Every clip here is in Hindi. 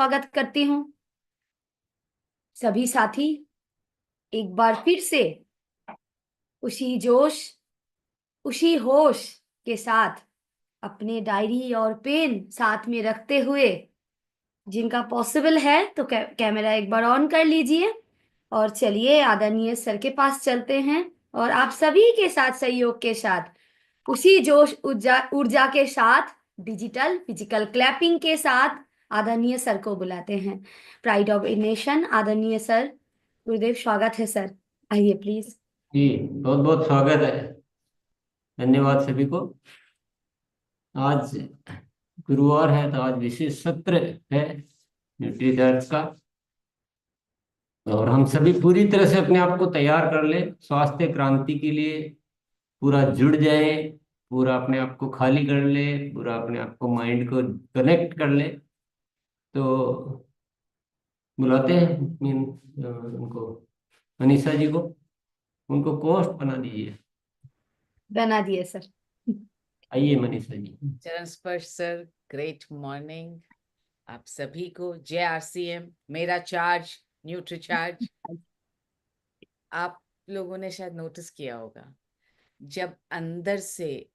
स्वागत करती हूँ। सभी साथी एक बार फिर से उसी जोश, उसी होश के साथ अपने डायरी और पेन साथ में रखते हुए, जिनका पॉसिबल है तो कैमरा एक बार ऑन कर लीजिए और चलिए आदरणीय सर के पास चलते हैं और आप सभी के साथ सहयोग के साथ उसी जोश ऊर्जा ऊर्जा के साथ डिजिटल फिजिकल क्लैपिंग के साथ आदरणीय सर को बुलाते हैं। प्राइड ऑफ ए नेशन आदरणीय सर, गुरुदेव स्वागत है सर। आइए प्लीज। जी, बहुत बहुत स्वागत है। धन्यवाद सभी को। आज गुरुवार है तो आज विशेष सत्र है न्यूट्रीचार्ज का, और हम सभी पूरी तरह से अपने आप को तैयार कर ले स्वास्थ्य क्रांति के लिए। पूरा जुड़ जाए, पूरा अपने आप को खाली कर ले, पूरा अपने आप को माइंड को कनेक्ट कर ले। तो बुलाते हैं उनको, मनीषा जी को, उनको कोस्ट बना दीजिए। बना दिए सर। आइए मनीषा जी। चरण स्पर्श सर, ग्रेट मॉर्निंग आप सभी को। JRCM मेरा चार्ज, न्यूट्री चार्ज। आप लोगों ने शायद नोटिस किया होगा, जब अंदर से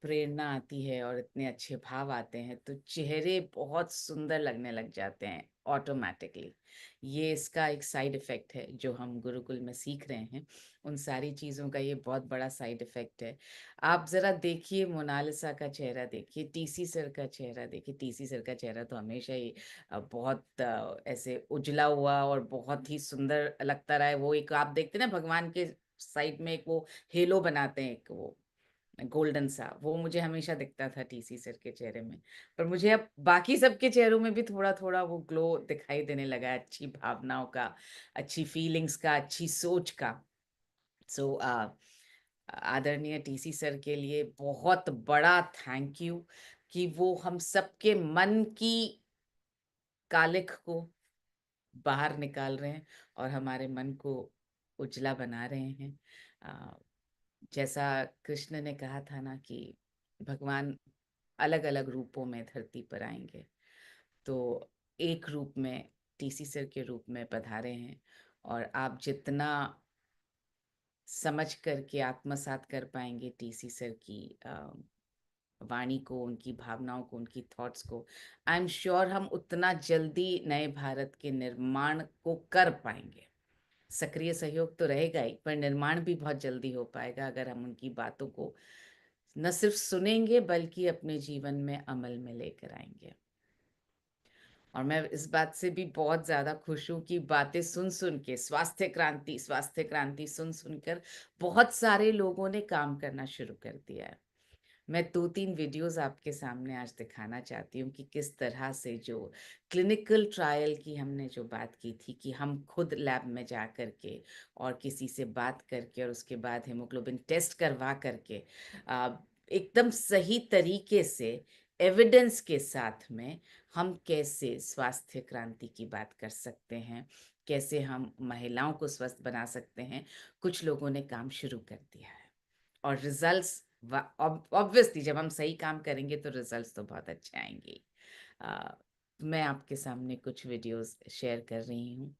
प्रेरणा आती है और इतने अच्छे भाव आते हैं तो चेहरे बहुत सुंदर लगने लग जाते हैं ऑटोमेटिकली। ये इसका एक साइड इफेक्ट है जो हम गुरुकुल में सीख रहे हैं। उन सारी चीज़ों का ये बहुत बड़ा साइड इफेक्ट है। आप ज़रा देखिए, मोनालिसा का चेहरा देखिए, TC सर का चेहरा देखिए। TC सर का चेहरा तो हमेशा ही बहुत ऐसे उजला हुआ और बहुत ही सुंदर लगता रहा है। वो एक आप देखते हैं ना, भगवान के साइड में एक वो हेलो बनाते हैं, एक वो गोल्डन सा, वो मुझे हमेशा दिखता था TC सर के चेहरे में। पर मुझे अब बाकी सबके चेहरों में भी थोड़ा थोड़ा वो ग्लो दिखाई देने लगा है, अच्छी भावनाओं का, अच्छी फीलिंग्स का, अच्छी सोच का। सो आदरणीय TC सर के लिए बहुत बड़ा थैंक यू कि वो हम सबके मन की कालिख को बाहर निकाल रहे हैं और हमारे मन को उजला बना रहे हैं। जैसा कृष्ण ने कहा था ना कि भगवान अलग अलग रूपों में धरती पर आएंगे, तो एक रूप में TC सर के रूप में पधारे हैं। और आप जितना समझ करके आत्मसात कर पाएंगे TC सर की वाणी को, उनकी भावनाओं को, उनकी थॉट्स को, आई एम श्योर हम उतना जल्दी नए भारत के निर्माण को कर पाएंगे। सक्रिय सहयोग तो रहेगा ही, पर निर्माण भी बहुत जल्दी हो पाएगा अगर हम उनकी बातों को न सिर्फ सुनेंगे बल्कि अपने जीवन में अमल में लेकर आएंगे। और मैं इस बात से भी बहुत ज़्यादा खुश हूँ कि बातें सुन सुन के स्वास्थ्य क्रांति सुन सुनकर बहुत सारे लोगों ने काम करना शुरू कर दिया है। मैं 2-3 वीडियोस आपके सामने आज दिखाना चाहती हूँ कि किस तरह से जो क्लिनिकल ट्रायल की हमने जो बात की थी कि हम खुद लैब में जा करके और किसी से बात करके और उसके बाद हेमोग्लोबिन टेस्ट करवा करके एकदम सही तरीके से एविडेंस के साथ में हम कैसे स्वास्थ्य क्रांति की बात कर सकते हैं, कैसे हम महिलाओं को स्वस्थ बना सकते हैं। कुछ लोगों ने काम शुरू कर दिया है और रिजल्ट्स ऑब्वियसली जब हम सही काम करेंगे तो रिजल्ट्स तो बहुत अच्छे आएंगे। मैं आपके सामने कुछ वीडियोस शेयर कर रही हूँ,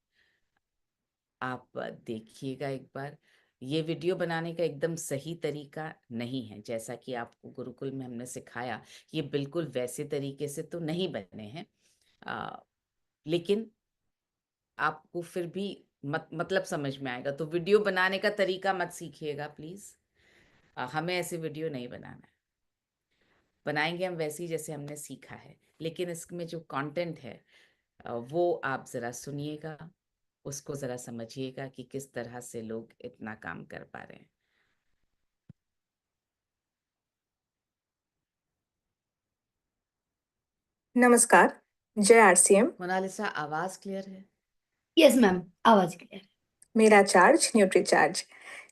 आप देखिएगा एक बार। ये वीडियो बनाने का एकदम सही तरीका नहीं है, जैसा कि आपको गुरुकुल में हमने सिखाया, ये बिल्कुल वैसे तरीके से तो नहीं बने हैं। लेकिन आपको फिर भी मतलब समझ में आएगा। तो वीडियो बनाने का तरीका मत सीखिएगा प्लीज़। हमें ऐसे वीडियो नहीं बनाना है। बनाएंगे हम वैसे ही जैसे हमने सीखा है, लेकिन इसमें जो कंटेंट है वो आप ज़रा सुनिएगा, उसको ज़रा समझिएगा कि किस तरह से लोग इतना काम कर पा रहे हैं। नमस्कार, जय RCM। मोनालिसा, आवाज़ क्लियर है? यस मैम, आवाज क्लियर। मेरा चार्ज न्यूट्री चार्ज।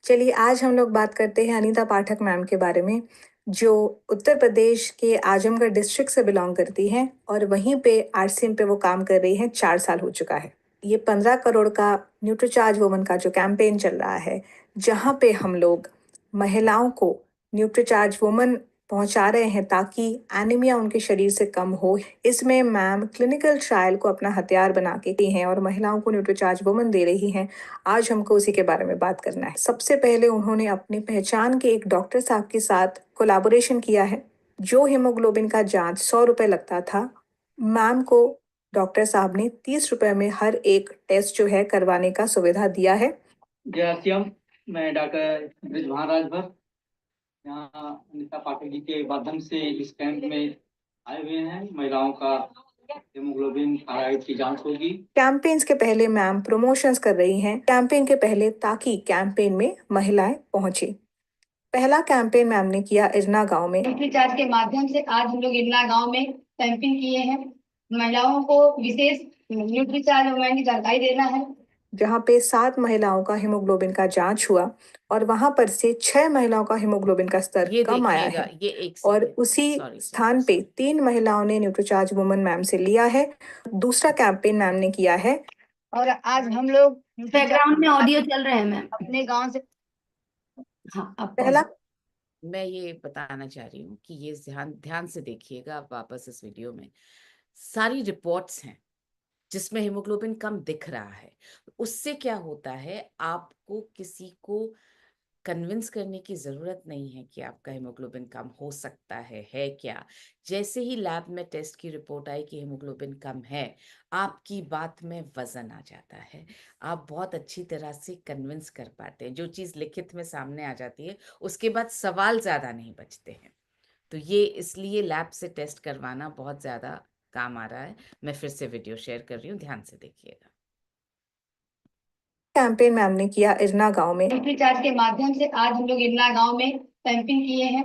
चलिए आज हम लोग बात करते हैं अनीता पाठक मैम के बारे में, जो उत्तर प्रदेश के आजमगढ़ डिस्ट्रिक्ट से बिलोंग करती हैं और वहीं पे RCM पे वो काम कर रही हैं। 4 साल हो चुका है। ये 15 करोड़ का न्यूट्री चार्ज वुमन का जो कैंपेन चल रहा है, जहाँ पे हम लोग महिलाओं को न्यूट्री चार्ज वुमन पहुंचा रहे हैं ताकि एनीमिया उनके शरीर से कम हो। इसमें मैम क्लिनिकल ट्रायल को अपना हथियार बना के की हैं और महिलाओं को न्यूट्रीचार्ज वुमन दे रही हैं। आज हमको उसी के बारे में बात करना है। सबसे पहले उन्होंने अपनी पहचान के एक डॉक्टर साहब के साथ कोलैबोरेशन किया है। जो हीमोग्लोबिन का जांच 100 रुपए लगता था, मैम को डॉक्टर साहब ने 30 रुपए में हर एक टेस्ट जो है करवाने का सुविधा दिया है। जय श्याम, मैं डॉक्टर ब्रिजभान राजभर यहाँ अनिता पाटिल जी के माध्यम से इस कैंप में आए हुए हैं। महिलाओं का हीमोग्लोबिन थायराइड की जांच होगी। कैंपेन्स के पहले मैम प्रमोशंस कर रही हैं कैंपेन के पहले, ताकि कैंपेन में महिलाएं पहुंचे। पहला कैंपेन मैम ने किया इरना गांव में। न्यूट्रीचार्ज के माध्यम से आज हम लोग इरना गांव में कैंपिंग किए हैं। महिलाओं को विशेष न्यूट्रीचार्ज वुमेन की जानकारी देना है, जहाँ पे 7 महिलाओं का हीमोग्लोबिन का जांच हुआ और वहां पर से 6 महिलाओं का हीमोग्लोबिन का स्तर ये कम आया देखिएगा, है ये एक और सेकंड, उसी सॉरी स्थान पे 3 महिलाओं ने न्यूट्रीचार्ज वुमन मैम से लिया है। दूसरा कैंपेन मैम ने किया है। और आज हम लोग बैकग्राउंड में ऑडियो चल रहे हैं मैम अपने गांव से। हाँ, अब पहला मैं ये बताना चाह रही हूँ कि ये ध्यान ध्यान से देखिएगा आप वापस इस वीडियो में। सारी रिपोर्ट्स हैं जिसमें हीमोग्लोबिन कम दिख रहा है। उससे क्या होता है, आपको किसी को कन्विंस करने की जरूरत नहीं है कि आपका हीमोग्लोबिन कम हो सकता है क्या। जैसे ही लैब में टेस्ट की रिपोर्ट आई कि हीमोग्लोबिन कम है, आपकी बात में वजन आ जाता है। आप बहुत अच्छी तरह से कन्विंस कर पाते हैं। जो चीज़ लिखित में सामने आ जाती है उसके बाद सवाल ज़्यादा नहीं बचते हैं। तो ये इसलिए लैब से टेस्ट करवाना बहुत ज़्यादा काम आ रहा है। मैं फिर से वीडियो शेयर कर रही हूँ, ध्यान से देखिएगा। कैंपेन मैम ने किया इरना गांव में। न्यूट्रीचार्ज के माध्यम से आज हम लोग इरना गांव में कैंपिंग किए हैं।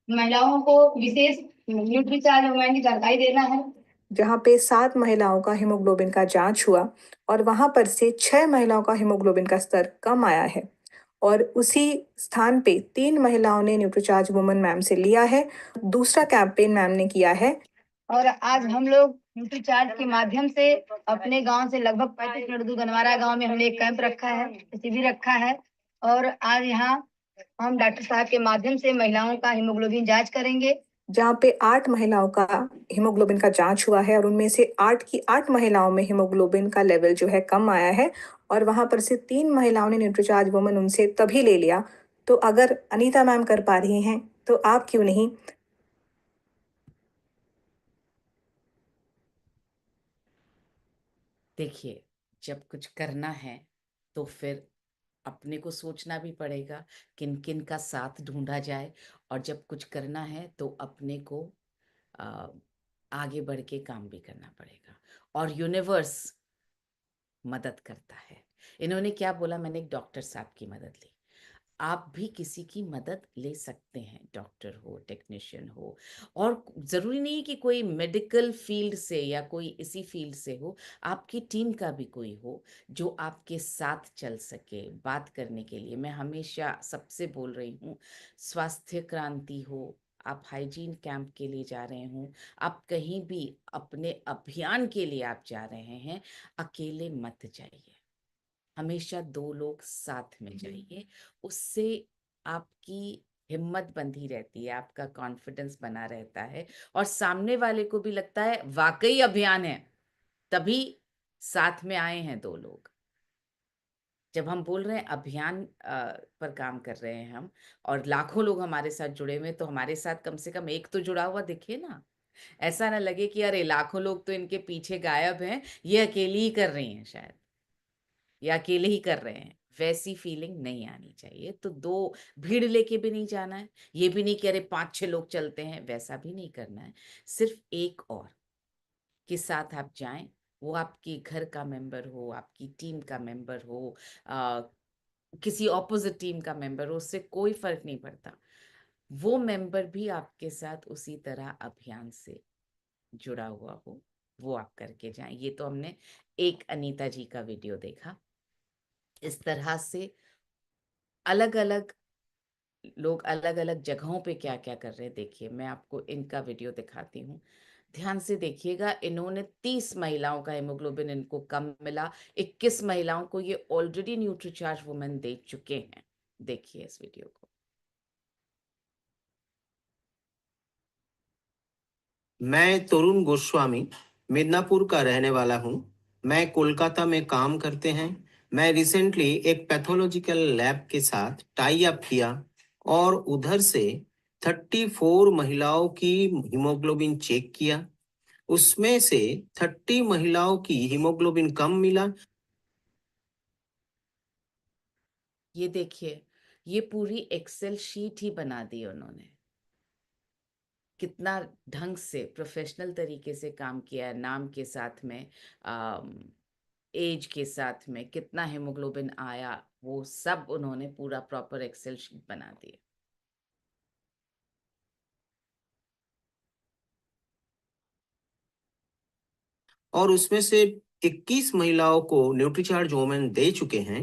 महिलाओं को विशेष न्यूट्रीचार्ज वुमेन की जानकारी देना है, जहाँ पे 7 महिलाओं का हीमोग्लोबिन का जांच हुआ और वहां पर से 6 महिलाओं का हीमोग्लोबिन का स्तर कम आया है और उसी स्थान पे 3 महिलाओं ने न्यूट्रीचार्ज वुमन मैम से लिया है। दूसरा कैंपेन मैम ने किया है। और आज हम लोग न्यूट्रीचार्ज के माध्यम से अपने गांव से लगभग 35 मिनट दूर गनवारा गांव में हमने एक कैंप रखा है, शिविर रखा है। और आज यहाँ हम डॉक्टर साहब के माध्यम से महिलाओं का हीमोग्लोबिन जांच करेंगे, जहाँ पे 8 महिलाओं का हीमोग्लोबिन का जांच हुआ है और उनमें से 8 की 8 महिलाओं में हीमोग्लोबिन का लेवल जो है कम आया है और वहां पर से 3 महिलाओं ने न्यूट्रीचार्ज वुमन उनसे तभी ले लिया। तो अगर अनीता मैम कर पा रही हैं तो आप क्यों नहीं। देखिए, जब कुछ करना है तो फिर अपने को सोचना भी पड़ेगा किन किन का साथ ढूंढा जाए। और जब कुछ करना है तो अपने को आ, आगे बढ़ के काम भी करना पड़ेगा। और यूनिवर्स मदद करता है। इन्होंने क्या बोला, मैंने एक डॉक्टर साहब की मदद ली। आप भी किसी की मदद ले सकते हैं, डॉक्टर हो, टेक्नीशियन हो। और जरूरी नहीं कि कोई मेडिकल फील्ड से या कोई इसी फील्ड से हो, आपकी टीम का भी कोई हो जो आपके साथ चल सके बात करने के लिए। मैं हमेशा सबसे बोल रही हूँ, स्वास्थ्य क्रांति हो, आप हाइजीन कैंप के लिए जा रहे हो, आप कहीं भी अपने अभियान के लिए आप जा रहे हैं, अकेले मत जाइए। हमेशा 2 लोग साथ में जाइए। उससे आपकी हिम्मत बंधी रहती है, आपका कॉन्फिडेंस बना रहता है और सामने वाले को भी लगता है वाकई अभियान है, तभी साथ में आए हैं 2 लोग। जब हम बोल रहे हैं अभियान पर काम कर रहे हैं हम, और लाखों लोग हमारे साथ जुड़े हुए हैं, तो हमारे साथ कम से कम एक तो जुड़ा हुआ दिखे ना। ऐसा ना लगे कि अरे लाखों लोग तो इनके पीछे गायब हैं, ये अकेली ही कर रही हैं शायद, या अकेले ही कर रहे हैं। वैसी फीलिंग नहीं आनी चाहिए। तो 2 भीड़ लेके भी नहीं जाना है, ये भी नहीं कि अरे 5-6 लोग चलते हैं, वैसा भी नहीं करना है। सिर्फ एक और के साथ आप जाएं, वो आपके घर का मेंबर हो, आपकी टीम का मेंबर हो, आ, किसी ऑपोजिट टीम का मेंबर हो, उससे कोई फर्क नहीं पड़ता। वो मेंबर भी आपके साथ उसी तरह अभियान से जुड़ा हुआ हो, वो आप करके जाएं। ये तो हमने एक अनीता जी का वीडियो देखा। इस तरह से अलग अलग लोग अलग अलग जगहों पे क्या क्या कर रहे हैं, देखिए मैं आपको इनका वीडियो दिखाती हूँ, ध्यान से देखिएगा। इन्होंने 30 महिलाओं का हेमोग्लोबिन इनको कम मिला, 21 महिलाओं को ये ऑलरेडी न्यूट्रीचार्ज वुमेन दे चुके हैं। देखिए इस वीडियो को। मैं तरुण गोस्वामी मिदनापुर का रहने वाला हूँ। मैं कोलकाता में काम करते हैं। मैं रिसेंटली एक पैथोलॉजिकल लैब के साथ टाई अप किया और उधर से 34 महिलाओं की हीमोग्लोबिन चेक किया। उसमें से 30 महिलाओं की हीमोग्लोबिन कम मिला। ये देखिए, ये पूरी एक्सेल शीट ही बना दी उन्होंने। कितना ढंग से प्रोफेशनल तरीके से काम किया है, नाम के साथ में, एज के साथ में, कितना हेमोग्लोबिन आया, वो सब उन्होंने पूरा प्रॉपर एक्सेल शीट बना दी। और उसमें से 21 महिलाओं को न्यूट्रीचार्ज वोमेन दे चुके हैं।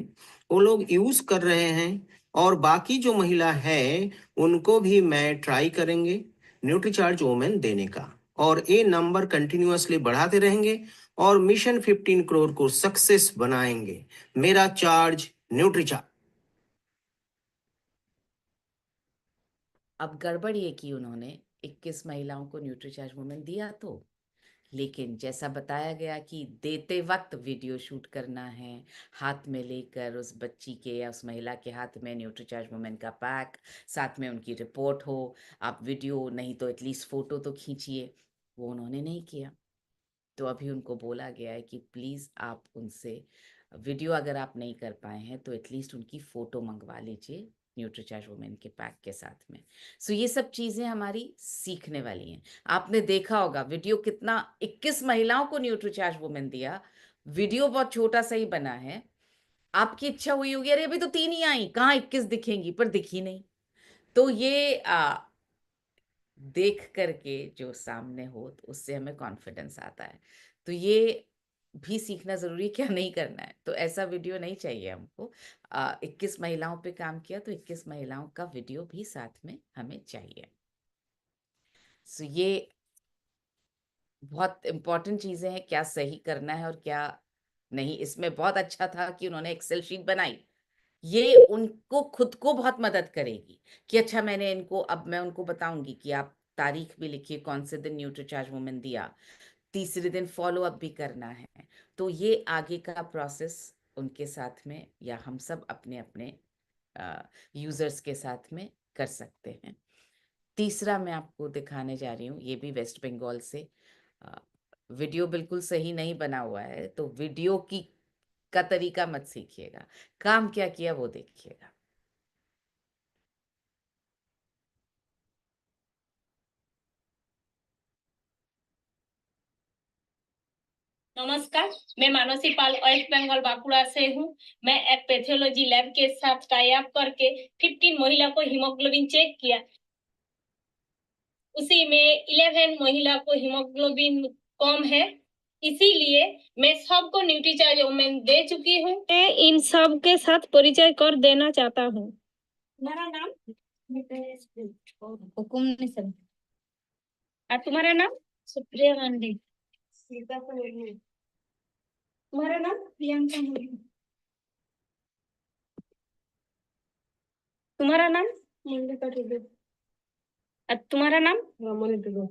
वो लोग यूज कर रहे हैं और बाकी जो महिला है उनको भी मैं ट्राई करेंगे न्यूट्रीचार्ज वोमेन देने का, और ये नंबर कंटिन्यूअसली बढ़ाते रहेंगे और मिशन 15 करोड़ को सक्सेस बनाएंगे। मेरा चार्ज न्यूट्रीचार्ज। अब गड़बड़ ये की उन्होंने 21 महिलाओं को न्यूट्रीचार्ज वुमेन दिया तो, लेकिन जैसा बताया गया कि देते वक्त वीडियो शूट करना है, हाथ में लेकर उस बच्ची के या उस महिला के हाथ में न्यूट्रीचार्ज वुमेन का पैक, साथ में उनकी रिपोर्ट हो, आप वीडियो नहीं तो एटलीस्ट फोटो तो खींचिए, वो उन्होंने नहीं किया। तो अभी उनको बोला गया है कि प्लीज़ आप उनसे वीडियो अगर आप नहीं कर पाए हैं तो एटलीस्ट उनकी फ़ोटो मंगवा लीजिए न्यूट्रीचार्ज वुमेन के पैक के साथ में। सो ये सब चीज़ें हमारी सीखने वाली हैं। आपने देखा होगा वीडियो कितना, 21 महिलाओं को न्यूट्रीचार्ज वुमेन दिया, वीडियो बहुत छोटा सा ही बना है। आपकी इच्छा हुई होगी अरे अभी तो 3 ही आई, कहाँ 21 दिखेंगी, पर दिखी नहीं। तो ये देख करके जो सामने हो तो उससे हमें कॉन्फिडेंस आता है। तो ये भी सीखना जरूरी है, क्या नहीं करना है। तो ऐसा वीडियो नहीं चाहिए हमको। 21 महिलाओं पे काम किया तो 21 महिलाओं का वीडियो भी साथ में हमें चाहिए। सो ये बहुत इंपॉर्टेंट चीजें हैं, क्या सही करना है और क्या नहीं। इसमें बहुत अच्छा था कि उन्होंने एक्सेल शीट बनाई, ये उनको खुद को बहुत मदद करेगी कि अच्छा मैंने इनको, अब मैं उनको बताऊंगी कि आप तारीख भी लिखिए कौन से दिन न्यूट्रीचार्ज वुमेन दिया, तीसरे दिन फॉलो अप भी करना है। तो ये आगे का प्रोसेस उनके साथ में या हम सब अपने अपने यूजर्स के साथ में कर सकते हैं। तीसरा मैं आपको दिखाने जा रही हूँ, ये भी वेस्ट बंगाल से। वीडियो बिल्कुल सही नहीं बना हुआ है तो वीडियो की का तरीका मत सीखिएगा, काम क्या किया वो देखिएगा। नमस्कार, मैं मानसी पाल वेस्ट बंगाल बांकुड़ा से हूँ। मैं एक पैथोलॉजी लैब के साथ टाई अप करके 15 महिला को हीमोग्लोबिन चेक किया। उसी में 11 महिला को हीमोग्लोबिन कम है, इसीलिए मैं सबको न्यूट्रीचार्ज वुमेन दे चुकी हूँ। मैं इन सब के साथ परिचय कर देना चाहता हूँ। तुम्हारा नाम? और तुम्हारा नाम? सुप्रिया गांधी। तुम्हारा नाम? प्रियंका मुर्मू। तुम्हारा नाम? मल्लिका टुडू। और तुम्हारा नाम? रमन टुडू।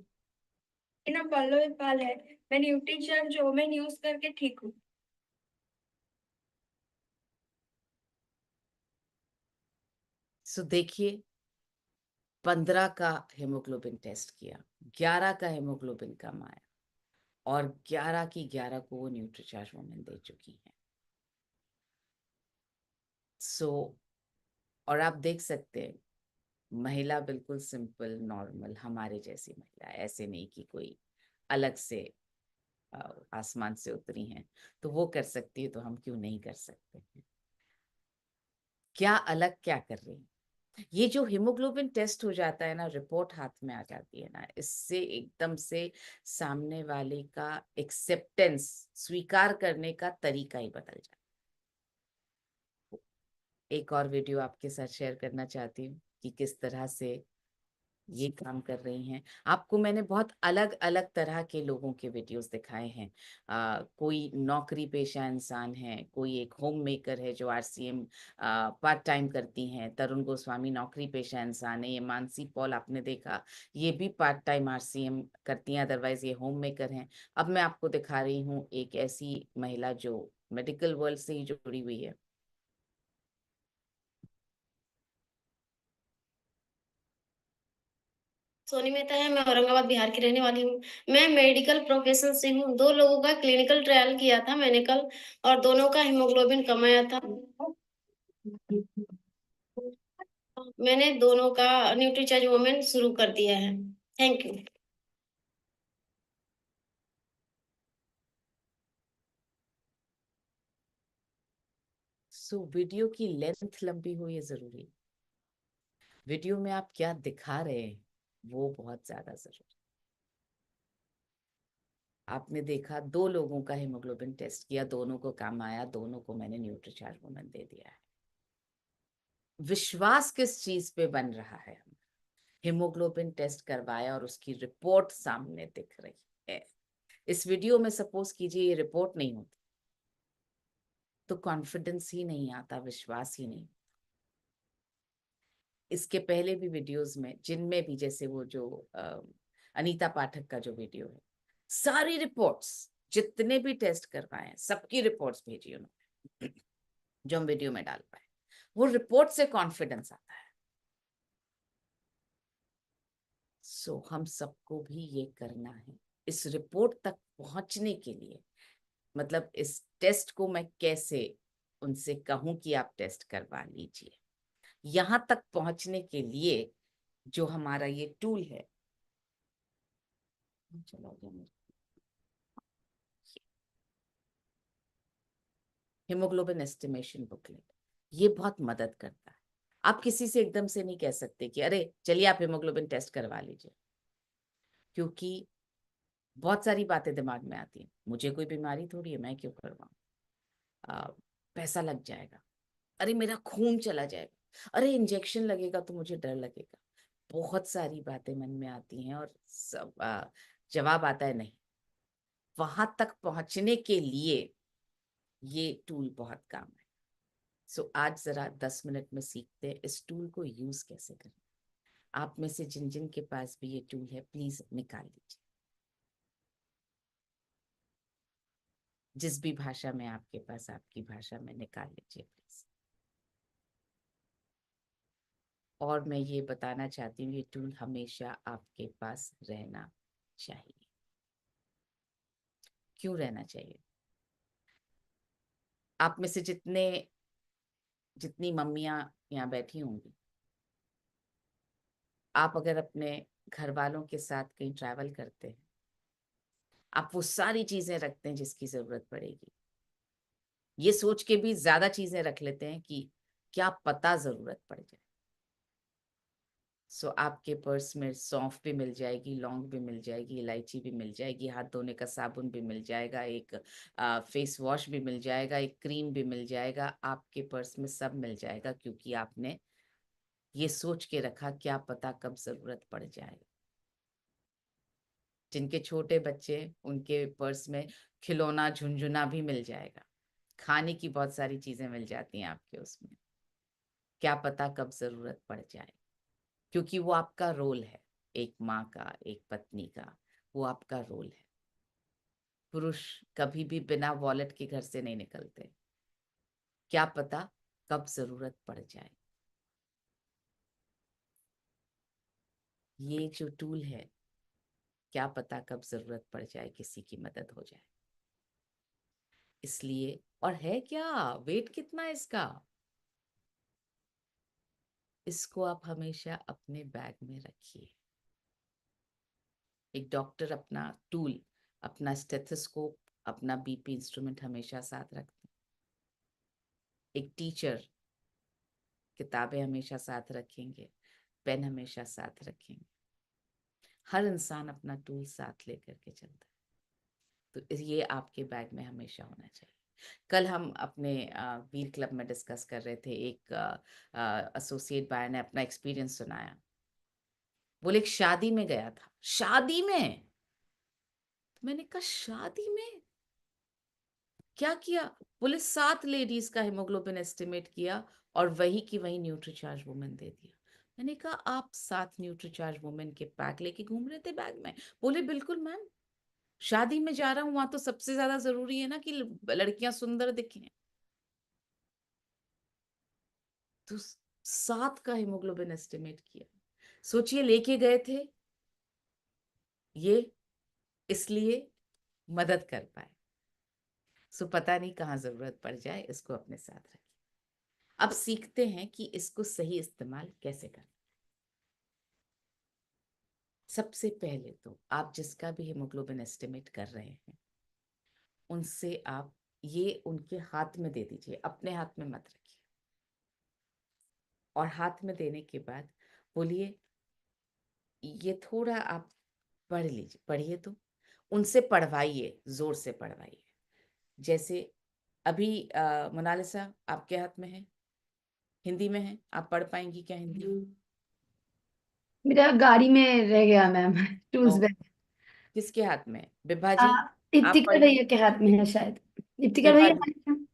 मेरा नाम पल्लवी पाल है। मैं न्यूट्रीचार्ज वुमेन यूज करके ठीक हूँ। सो देखिए, 15 का हेमोग्लोबिन टेस्ट किया, 11 का हेमोग्लोबिन कम आया और 11 की 11 को वो न्यूट्रीचार्ज वुमेन दे चुकी हैं। सो और आप देख सकते हैं महिला बिल्कुल सिंपल नॉर्मल हमारे जैसी महिला, ऐसे नहीं कि कोई अलग से आसमान से उतरी हैं, तो वो कर सकती है तो हम क्यों नहीं कर सकते हैं। क्या अलग क्या कर रही हैं। ये जो हीमोग्लोबिन टेस्ट हो जाता है ना, रिपोर्ट हाथ में आ जाती है ना, इससे एकदम से सामने वाले का एक्सेप्टेंस, स्वीकार करने का तरीका ही बदल जाता है। एक और वीडियो आपके साथ शेयर करना चाहती हूँ कि किस तरह से ये काम कर रही हैं। आपको मैंने बहुत अलग अलग तरह के लोगों के वीडियोस दिखाए हैं। कोई नौकरी पेशा इंसान है, कोई एक होम मेकर है जो आरसीएम पार्ट टाइम करती हैं। तरुण गोस्वामी नौकरी पेशा इंसान है। ये मानसी पॉल आपने देखा, ये भी पार्ट टाइम आरसीएम करती हैं, अदरवाइज ये होम मेकर हैं। अब मैं आपको दिखा रही हूँ एक ऐसी महिला जो मेडिकल वर्ल्ड से ही जुड़ी हुई है। सोनी मेहता है, मैं औरंगाबाद बिहार की रहने वाली हूँ। मैं मेडिकल प्रोफेशन से हूँ। 2 लोगों का क्लिनिकल ट्रायल किया था मैंने कल, और दोनों का हीमोग्लोबिन कम आया था। मैंने दोनों का न्यूट्रीचार्ज वुमेन शुरू कर दिया है। Thank you. वीडियो की लेंथ लंबी हो ये जरूरी, वीडियो में आप क्या दिखा रहे हैं वो बहुत ज्यादा जरूरी। आपने देखा 2 लोगों का हीमोग्लोबिन टेस्ट किया, दोनों को काम आया, दोनों को मैंने न्यूट्रीचार्ज वुमेन दे दिया है। विश्वास किस चीज पे बन रहा है? हीमोग्लोबिन टेस्ट करवाया और उसकी रिपोर्ट सामने दिख रही है। इस वीडियो में सपोज कीजिए ये रिपोर्ट नहीं होती तो कॉन्फिडेंस ही नहीं आता, विश्वास ही नहीं। इसके पहले भी वीडियोस में, जिनमें भी, जैसे वो जो अनीता पाठक का जो वीडियो है, सारी रिपोर्ट्स जितने भी टेस्ट करवाए हैं सबकी रिपोर्ट्स भेजी उन्होंने, जो हम वीडियो में डाल पाए। वो रिपोर्ट से कॉन्फिडेंस आता है। हम सबको भी ये करना है। इस रिपोर्ट तक पहुंचने के लिए, मतलब इस टेस्ट को मैं कैसे उनसे कहूं कि आप टेस्ट करवा लीजिए, यहां तक पहुंचने के लिए जो हमारा ये टूल है, हीमोग्लोबिन एस्टिमेशन बुकलेट, ये बहुत मदद करता है। आप किसी से एकदम से नहीं कह सकते कि अरे चलिए आप हीमोग्लोबिन टेस्ट करवा लीजिए, क्योंकि बहुत सारी बातें दिमाग में आती हैं। मुझे कोई बीमारी थोड़ी है, मैं क्यों करवाऊं? पैसा लग जाएगा, अरे मेरा खून चला जाएगा, अरे इंजेक्शन लगेगा तो मुझे डर लगेगा। बहुत सारी बातें मन में आती हैं और सब जवाब आता है नहीं। वहां तक पहुंचने के लिए ये टूल बहुत काम है। आज जरा 10 मिनट में सीखते हैं इस टूल को यूज कैसे करें। आप में से जिन जिन के पास भी ये टूल है प्लीज निकाल लीजिए, जिस भी भाषा में आपके पास, आपकी भाषा में निकाल लीजिए प्लीज। और मैं ये बताना चाहती हूँ ये टूल हमेशा आपके पास रहना चाहिए। क्यों रहना चाहिए? आप में से जितनी मम्मियां यहाँ बैठी होंगी, आप अगर अपने घर वालों के साथ कहीं ट्रैवल करते हैं, आप वो सारी चीजें रखते हैं जिसकी जरूरत पड़ेगी। ये सोच के भी ज्यादा चीजें रख लेते हैं कि क्या पता जरूरत पड़ जाए। आपके पर्स में सौंफ भी मिल जाएगी, लौंग भी मिल जाएगी, इलायची भी मिल जाएगी, हाथ धोने का साबुन भी मिल जाएगा, एक फेस वॉश भी मिल जाएगा, एक क्रीम भी मिल जाएगा। आपके पर्स में सब मिल जाएगा, क्योंकि आपने ये सोच के रखा क्या पता कब जरूरत पड़ जाए। जिनके छोटे बच्चे, उनके पर्स में खिलौना, झुनझुना भी मिल जाएगा, खाने की बहुत सारी चीजें मिल जाती हैं आपके उसमें। क्या पता कब जरूरत पड़ जाए, क्योंकि वो आपका रोल है, एक माँ का, एक पत्नी का, वो आपका रोल है। पुरुष कभी भी बिना वॉलेट के घर से नहीं निकलते। क्या पता कब जरूरत पड़ जाए। ये जो टूल है, क्या पता कब जरूरत पड़ जाए, किसी की मदद हो जाए। इसलिए, और है क्या, वेट कितना है इसका? इसको आप हमेशा अपने बैग में रखिए। एक डॉक्टर अपना टूल, अपना स्टेथोस्कोप, अपना बीपी इंस्ट्रूमेंट हमेशा साथ रखते हैं। एक टीचर किताबें हमेशा साथ रखेंगे, पेन हमेशा साथ रखेंगे। हर इंसान अपना टूल साथ लेकर के चलता है, तो ये आपके बैग में हमेशा होना चाहिए। कल हम अपने वीर क्लब में डिस्कस कर रहे थे, एक एसोसिएट बाय ने अपना एक्सपीरियंस सुनाया बोले एक शादी में गया था। शादी में? तो मैंने कहा शादी में क्या किया? बोले 7 लेडीज का हीमोग्लोबिन एस्टिमेट किया और वही की वही न्यूट्रीचार्ज वुमेन दे दिया। मैंने कहा आप 7 न्यूट्रीचार्ज वुमेन के पैक लेके घूम रहे थे बैग में? बोले बिल्कुल मैम, शादी में जा रहा हूं, वहां तो सबसे ज्यादा जरूरी है ना कि लड़कियां सुंदर दिखें। तो 7 का हीमोग्लोबिन एस्टिमेट किया। सोचिए, लेके गए थे ये इसलिए मदद कर पाए। सो पता नहीं कहाँ जरूरत पड़ जाए, इसको अपने साथ रखिए। अब सीखते हैं कि इसको सही इस्तेमाल कैसे करना। सबसे पहले तो आप जिसका भी हीमोग्लोबिन एस्टिमेट कर रहे हैं, उनसे आप ये उनके हाथ में दे दीजिए, अपने हाथ में मत रखिए। और हाथ में देने के बाद बोलिए ये थोड़ा आप पढ़ लीजिए, पढ़िए। तो उनसे पढ़वाइए, जोर से पढ़वाइए। जैसे अभी मोनालिसा आपके हाथ में है, हिंदी में है, आप पढ़ पाएंगी क्या हिंदी? मेरा गाड़ी में रह गया मैम, टूल्स ओ, बैग। किसके हाथ में? बिभा आ, जी, आप इप्तिका पढ़िए। भैया के हाथ में है शायद। इप्तिका बिभा भैया जी,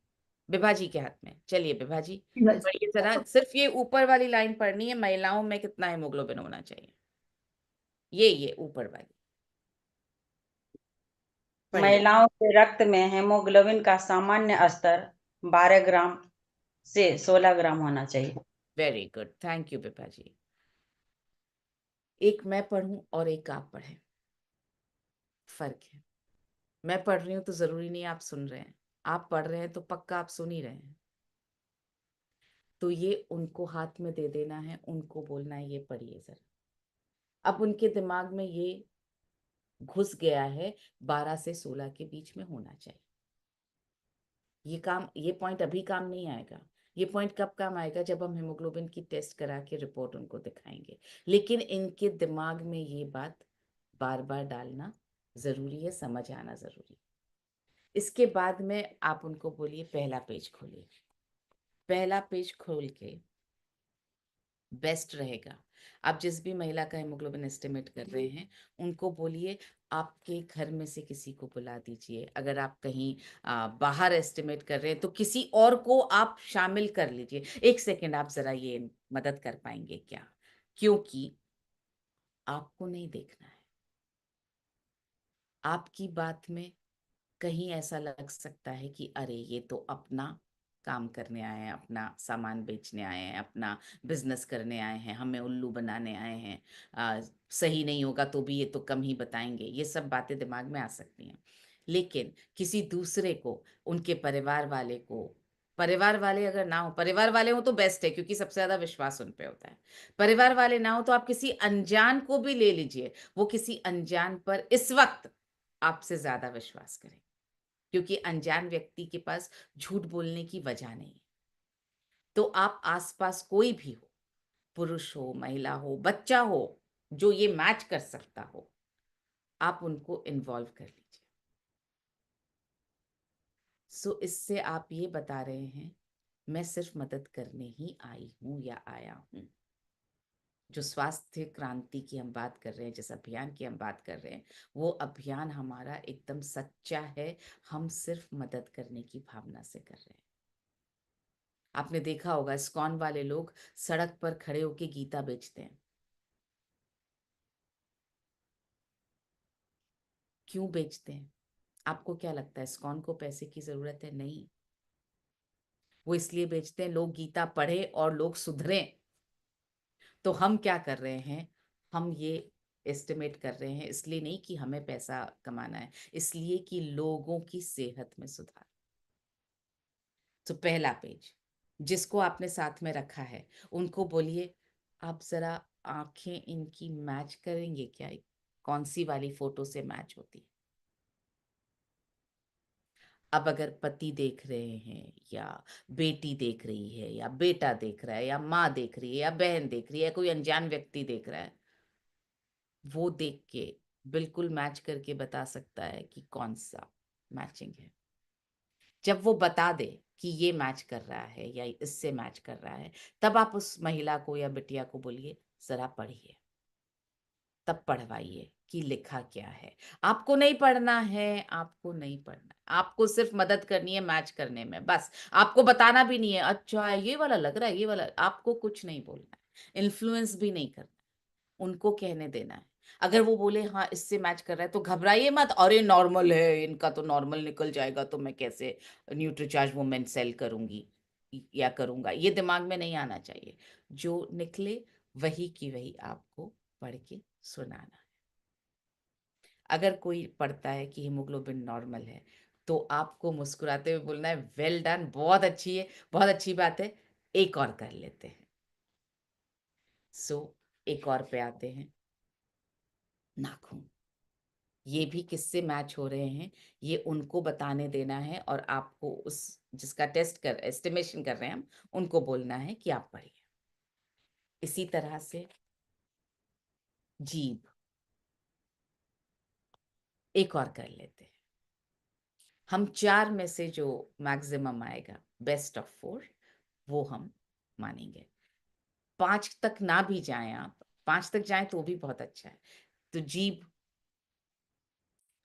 बिभा जी के हाथ में। चलिए बिभा जी बस। पढ़िए जरा, सिर्फ ये ऊपर वाली लाइन पढ़नी है, महिलाओं में कितना हीमोग्लोबिन होना चाहिए, ये ऊपर वाली पढ़िए। महिलाओं के रक्त में हेमोग्लोबिन का सामान्य स्तर 12 ग्राम से 16 ग्राम होना चाहिए। Very good, thank you Bibha ji. एक मैं पढ़ूं और एक आप पढ़ें, फर्क है। मैं पढ़ रही हूं तो जरूरी नहीं आप सुन रहे हैं, आप पढ़ रहे हैं तो पक्का आप सुन ही रहे हैं। तो ये उनको हाथ में दे देना है, उनको बोलना है ये पढ़िए जरा। अब उनके दिमाग में ये घुस गया है 12 से 16 के बीच में होना चाहिए। ये पॉइंट अभी काम नहीं आएगा। ये पॉइंट कब काम आएगा? जब हम हेमोग्लोबिन की टेस्ट करा के रिपोर्ट उनको दिखाएंगे। लेकिन इनके दिमाग में ये बात बार बार डालना जरूरी है, समझ आना जरूरी है। इसके बाद में आप उनको बोलिए पहला पेज खोलिए। पहला पेज खोल के बेस्ट रहेगा, आप जिस भी महिला का हेमोग्लोबिन एस्टिमेट कर रहे हैं उनको बोलिए आपके घर में से किसी को बुला दीजिए। अगर आप कहीं बाहर एस्टिमेट कर रहे हैं तो किसी और को आप शामिल कर लीजिए। एक सेकेंड, आप जरा ये मदद कर पाएंगे क्या? क्योंकि आपको नहीं देखना है, आपकी बात में कहीं ऐसा लग सकता है कि अरे ये तो अपना काम करने आए हैं, अपना सामान बेचने आए हैं, अपना बिजनेस करने आए हैं, हमें उल्लू बनाने आए हैं, सही नहीं होगा तो भी ये तो कम ही बताएंगे। ये सब बातें दिमाग में आ सकती हैं। लेकिन किसी दूसरे को, उनके परिवार वाले को, परिवार वाले अगर ना हो, परिवार वाले हो तो बेस्ट है क्योंकि सबसे ज्यादा विश्वास उन पे होता है। परिवार वाले ना हो तो आप किसी अनजान को भी ले लीजिए, वो किसी अनजान पर इस वक्त आपसे ज्यादा विश्वास करें, क्योंकि अनजान व्यक्ति के पास झूठ बोलने की वजह नहीं है। तो आप आसपास कोई भी हो, पुरुष हो, महिला हो, बच्चा हो, जो ये मैच कर सकता हो, आप उनको इन्वॉल्व कर लीजिए। सो इससे आप ये बता रहे हैं मैं सिर्फ मदद करने ही आई हूं या आया हूं। जो स्वास्थ्य क्रांति की हम बात कर रहे हैं, जिस अभियान की हम बात कर रहे हैं, वो अभियान हमारा एकदम सच्चा है। हम सिर्फ मदद करने की भावना से कर रहे हैं। आपने देखा होगा इस्कॉन वाले लोग सड़क पर खड़े होके गीता बेचते हैं। क्यों बेचते हैं? आपको क्या लगता है इस्कॉन को पैसे की जरूरत है? नहीं, वो इसलिए बेचते हैं लोग गीता पढ़े और लोग सुधरें। तो हम क्या कर रहे हैं, हम ये एस्टिमेट कर रहे हैं इसलिए नहीं कि हमें पैसा कमाना है, इसलिए कि लोगों की सेहत में सुधार। तो पहला पेज जिसको आपने साथ में रखा है उनको बोलिए आप जरा आंखें इनकी मैच करेंगे क्या, कौन सी वाली फोटो से मैच होती है। अब अगर पति देख रहे हैं या बेटी देख रही है या बेटा देख रहा है या माँ देख रही है या बहन देख रही है, कोई अनजान व्यक्ति देख रहा है, वो देख के बिल्कुल मैच करके बता सकता है कि कौन सा मैचिंग है। जब वो बता दे कि ये मैच कर रहा है या इससे मैच कर रहा है, तब आप उस महिला को या बिटिया को बोलिए जरा पढ़िए। तब पढ़वाइए कि लिखा क्या है। आपको नहीं पढ़ना है, आपको नहीं पढ़ना, आपको सिर्फ मदद करनी है मैच करने में, बस। आपको बताना भी नहीं है अच्छा ये वाला लग रहा है, ये वाला, आपको कुछ नहीं बोलना है, इन्फ्लुएंस भी नहीं करना, उनको कहने देना है। अगर वो बोले हाँ इससे मैच कर रहा है तो घबराइए मत, अरे नॉर्मल है, इनका तो नॉर्मल निकल जाएगा तो मैं कैसे न्यूट्रीचार्ज वुमेन सेल करूंगी या करूंगा, ये दिमाग में नहीं आना चाहिए। जो निकले वही की वही आपको पढ़ के सुनाना है। अगर कोई पढ़ता है कि हीमोग्लोबिन नॉर्मल है तो आपको मुस्कुराते हुए बोलना है वेल डन, बहुत अच्छी है, बहुत अच्छी बात है, एक और कर लेते हैं। एक और पे आते हैं, नाखून। ये भी किससे मैच हो रहे हैं ये उनको बताने देना है, और आपको उस जिसका टेस्ट कर एस्टिमेशन कर रहे हैं हम, उनको बोलना है कि आप पढ़िए। इसी तरह से जीभ, एक और कर लेते हैं। हम 4 में से जो मैक्सिमम आएगा, बेस्ट ऑफ 4, वो हम मानेंगे। 5 तक ना भी जाएं, आप 5 तक जाएं तो भी बहुत अच्छा है। तो जीभ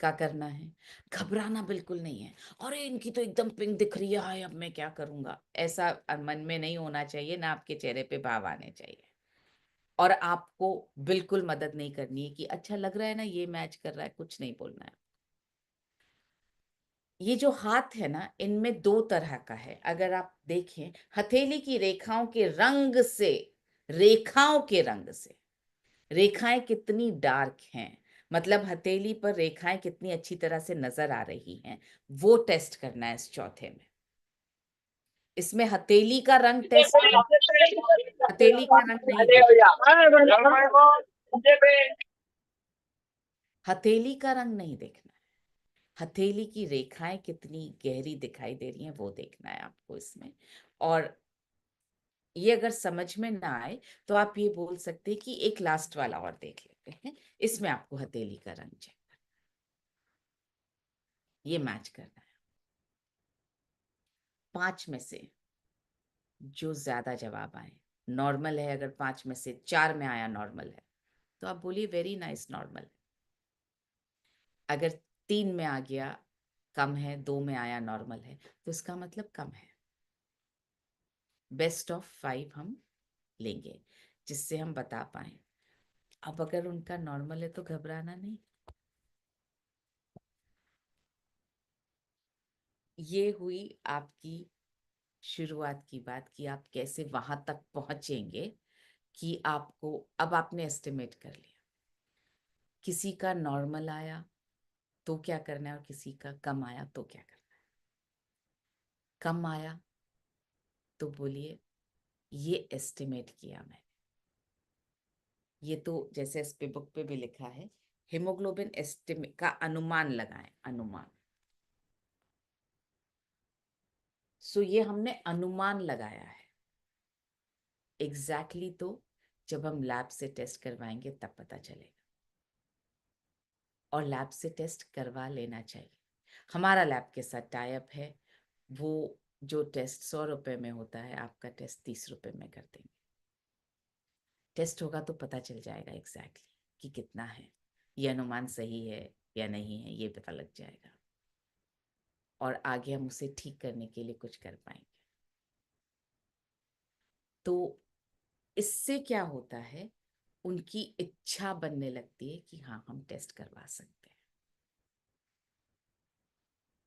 का करना है, घबराना बिल्कुल नहीं है, अरे इनकी तो एकदम पिंक दिख रही है, हाय अब मैं क्या करूंगा, ऐसा मन में नहीं होना चाहिए, ना आपके चेहरे पे भाव आने चाहिए। और आपको बिल्कुल मदद नहीं करनी है कि अच्छा लग रहा है ना, ये मैच कर रहा है, कुछ नहीं बोलना है। ये जो हाथ है ना, इनमें 2 तरह का है। अगर आप देखें हथेली की रेखाओं के रंग से, रेखाओं के रंग से, रेखाएं कितनी डार्क हैं, मतलब हथेली पर रेखाएं कितनी अच्छी तरह से नजर आ रही हैं, वो टेस्ट करना है इस चौथे में। इसमें हथेली का रंग टेस्ट, हथेली का रंग नहीं देखना, हथेली का रंग नहीं देखना है, हथेली की रेखाएं कितनी गहरी दिखाई दे रही हैं वो देखना है आपको इसमें। और ये अगर समझ में ना आए तो आप ये बोल सकते हैं कि एक लास्ट वाला और देख लेते हैं, इसमें आपको हथेली का रंग चेक करना, ये मैच करना है। 5 में से जो ज्यादा जवाब आए, नॉर्मल है, अगर 5 में से 4 में आया नॉर्मल है तो आप बोलिए वेरी नाइस नॉर्मल। अगर 3 में आ गया कम है, 2 में आया नॉर्मल है, तो इसका मतलब कम है। बेस्ट ऑफ 5 हम लेंगे जिससे हम बता पाए। अब अगर उनका नॉर्मल है तो घबराना नहीं। ये हुई आपकी शुरुआत की बात कि आप कैसे वहां तक पहुंचेंगे कि आपको, अब आपने एस्टिमेट कर लिया किसी का नॉर्मल आया तो क्या करना है और किसी का कम आया तो क्या करना है। कम आया तो बोलिए ये एस्टिमेट किया मैंने, ये तो जैसे इस पे बुक पे भी लिखा है, हीमोग्लोबिन एस्टिमेट का अनुमान लगाएं, अनुमान। ये हमने अनुमान लगाया है। एग्जैक्टली तो जब हम लैब से टेस्ट करवाएंगे तब पता चलेगा, और लैब से टेस्ट करवा लेना चाहिए। हमारा लैब के साथ टाई अप है, वो जो टेस्ट 100 रुपए में होता है, आपका टेस्ट 30 रुपए में कर देंगे। टेस्ट होगा तो पता चल जाएगा एग्जैक्टली कि कितना है, ये अनुमान सही है या नहीं है, ये पता लग जाएगा, और आगे हम उसे ठीक करने के लिए कुछ कर पाएंगे। तो इससे क्या होता है, उनकी इच्छा बनने लगती है कि हाँ हम टेस्ट करवा सकते हैं।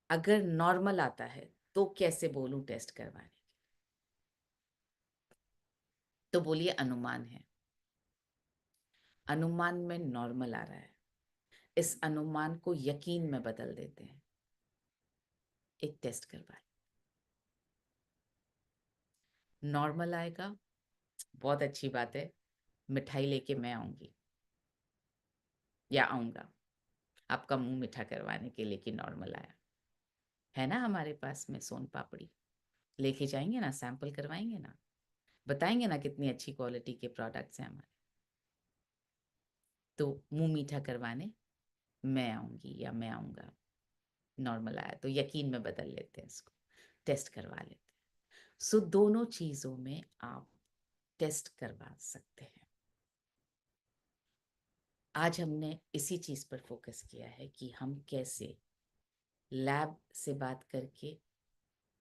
अगर नॉर्मल आता है तो कैसे बोलूं टेस्ट करवाने के, तो बोलिए अनुमान है, अनुमान में नॉर्मल आ रहा है, इस अनुमान को यकीन में बदल देते हैं, एक टेस्ट करवाए। नॉर्मल आएगा, बहुत अच्छी बात है, मिठाई लेके मैं आऊंगी या आऊंगा आपका मुंह मीठा करवाने के लिए कि नॉर्मल आया है ना, हमारे पास में सोन पापड़ी लेके जाएंगे ना, सैंपल करवाएंगे ना, बताएंगे ना कितनी अच्छी क्वालिटी के प्रोडक्ट्स हैं हमारे। तो मुंह मीठा करवाने मैं आऊंगी या मैं आऊंगा, नॉर्मल आया तो यकीन में बदल लेते हैं, इसको टेस्ट करवा लेते हैं। दोनों चीजों में आप टेस्ट करवा सकते हैं। आज हमने इसी चीज पर फोकस किया है कि हम कैसे लैब से बात करके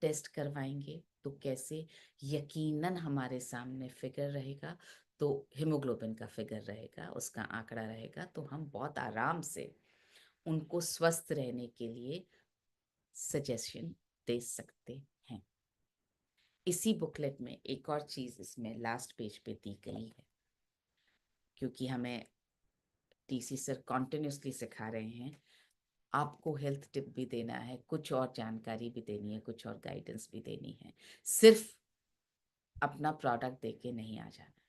टेस्ट करवाएंगे, तो कैसे यकीनन हमारे सामने फिगर रहेगा, तो हीमोग्लोबिन का फिगर रहेगा, उसका आंकड़ा रहेगा, तो हम बहुत आराम से उनको स्वस्थ रहने के लिए सजेशन दे सकते हैं। इसी बुकलेट में एक और चीज इसमें लास्ट पेज पे दी गई है, क्योंकि हमें टीसी सर कॉन्टिन्यूसली सिखा रहे हैं, आपको हेल्थ टिप भी देना है, कुछ और जानकारी भी देनी है, कुछ और गाइडेंस भी देनी है, सिर्फ अपना प्रोडक्ट देके नहीं आ जाना।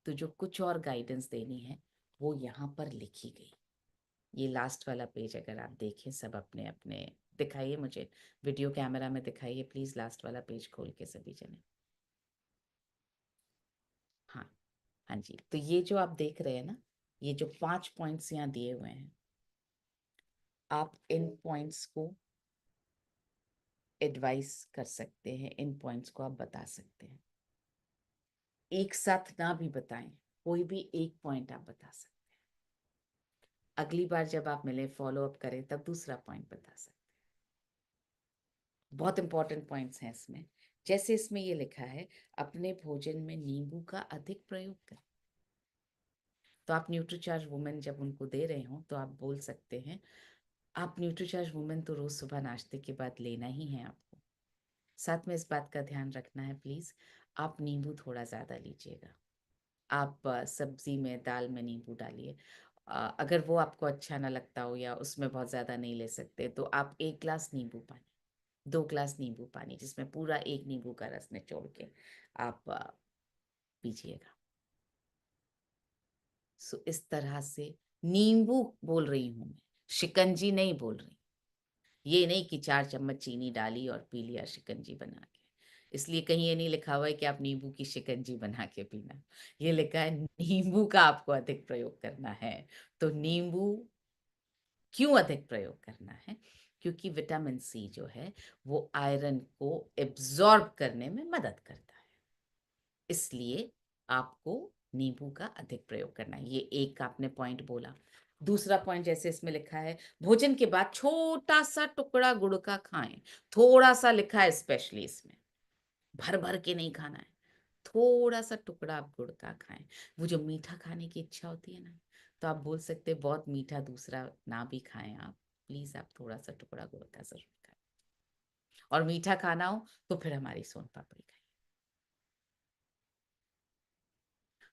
तो जो कुछ और गाइडेंस देनी है वो यहाँ पर लिखी गई। ये लास्ट वाला पेज अगर आप देखें, सब अपने अपने दिखाइए, मुझे वीडियो कैमरा में दिखाइए प्लीज, लास्ट वाला पेज खोल के सभी जने। हाँ हाँ जी, तो ये जो आप देख रहे हैं ना, ये जो 5 पॉइंट्स यहाँ दिए हुए हैं, आप इन पॉइंट्स को एडवाइस कर सकते हैं, इन पॉइंट्स को आप बता सकते हैं। एक साथ ना भी बताएं, कोई भी एक पॉइंट आप बता सकते हैं। अगली बार जब आप मिले, फॉलो अप करें, तब दूसरा पॉइंट बता सकते हैं। बहुत इंपॉर्टेंट पॉइंट्स हैं इसमें। जैसे इसमें ये लिखा है, अपने भोजन में नींबू का अधिक प्रयोग करें। तो आप न्यूट्रीचार्ज वुमेन जब उनको दे रहे हो तो आप बोल सकते हैं, आप न्यूट्रीचार्ज वुमेन तो रोज सुबह नाश्ते के बाद लेना ही है आपको। साथ में इस बात का ध्यान रखना है प्लीज, आप नींबू थोड़ा ज्यादा लीजिएगा। आप सब्जी में, दाल में नींबू डालिए। अगर वो आपको अच्छा ना लगता हो या उसमें बहुत ज्यादा नहीं ले सकते, तो आप 1 ग्लास नींबू पानी, 2 ग्लास नींबू पानी, जिसमें पूरा 1 नींबू का रस निचोड़ के आप पीजिएगा। सो इस तरह से नींबू बोल रही हूं मैं, शिकंजी नहीं बोल रही। ये नहीं कि 4 चम्मच चीनी डाली और पी लिया शिकंजी बना के। इसलिए कहीं ये नहीं लिखा हुआ है कि आप नींबू की शिकंजी बना के पीना, ये लिखा है नींबू का आपको अधिक प्रयोग करना है। तो नींबू क्यों अधिक प्रयोग करना है? क्योंकि विटामिन सी जो है वो आयरन को एब्जॉर्ब करने में मदद करता है, इसलिए आपको नींबू का अधिक प्रयोग करना है। ये एक आपने पॉइंट बोला। दूसरा पॉइंट जैसे इसमें लिखा है, भोजन के बाद छोटा सा टुकड़ा गुड़ का खाएं। थोड़ा सा लिखा है स्पेशली इसमें, भर भर के नहीं खाना है, थोड़ा सा टुकड़ा आप गुड़ का खाएं। वो जो मीठा खाने की इच्छा होती है ना, तो आप बोल सकते हैं बहुत मीठा दूसरा ना भी खाएं आप, प्लीज आप थोड़ा सा टुकड़ा गुड़ का जरूर खाएं। और मीठा खाना हो तो फिर हमारी सोन पापड़ी खाएं।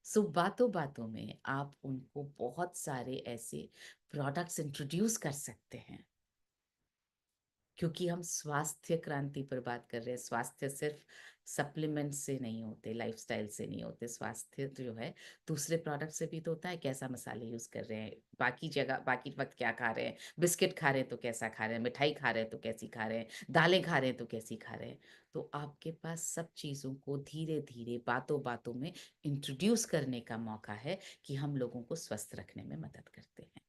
सो बातों बातों में आप उनको बहुत सारे ऐसे प्रोडक्ट्स इंट्रोड्यूस कर सकते हैं, क्योंकि हम स्वास्थ्य क्रांति पर बात कर रहे हैं। स्वास्थ्य सिर्फ सप्लीमेंट से नहीं होते, लाइफस्टाइल से नहीं होते। स्वास्थ्य जो है दूसरे प्रोडक्ट से भी तो होता है। कैसा मसाले यूज कर रहे हैं, बाकी जगह बाकी वक्त क्या खा रहे हैं, बिस्किट खा रहे हैं तो कैसा खा रहे हैं, मिठाई खा रहे हैं तो कैसी खा रहे हैं, दालें खा रहे हैं तो कैसी खा रहे हैं। तो आपके पास सब चीजों को धीरे धीरे बातों बातों में इंट्रोड्यूस करने का मौका है कि हम लोगों को स्वस्थ रखने में मदद करते हैं।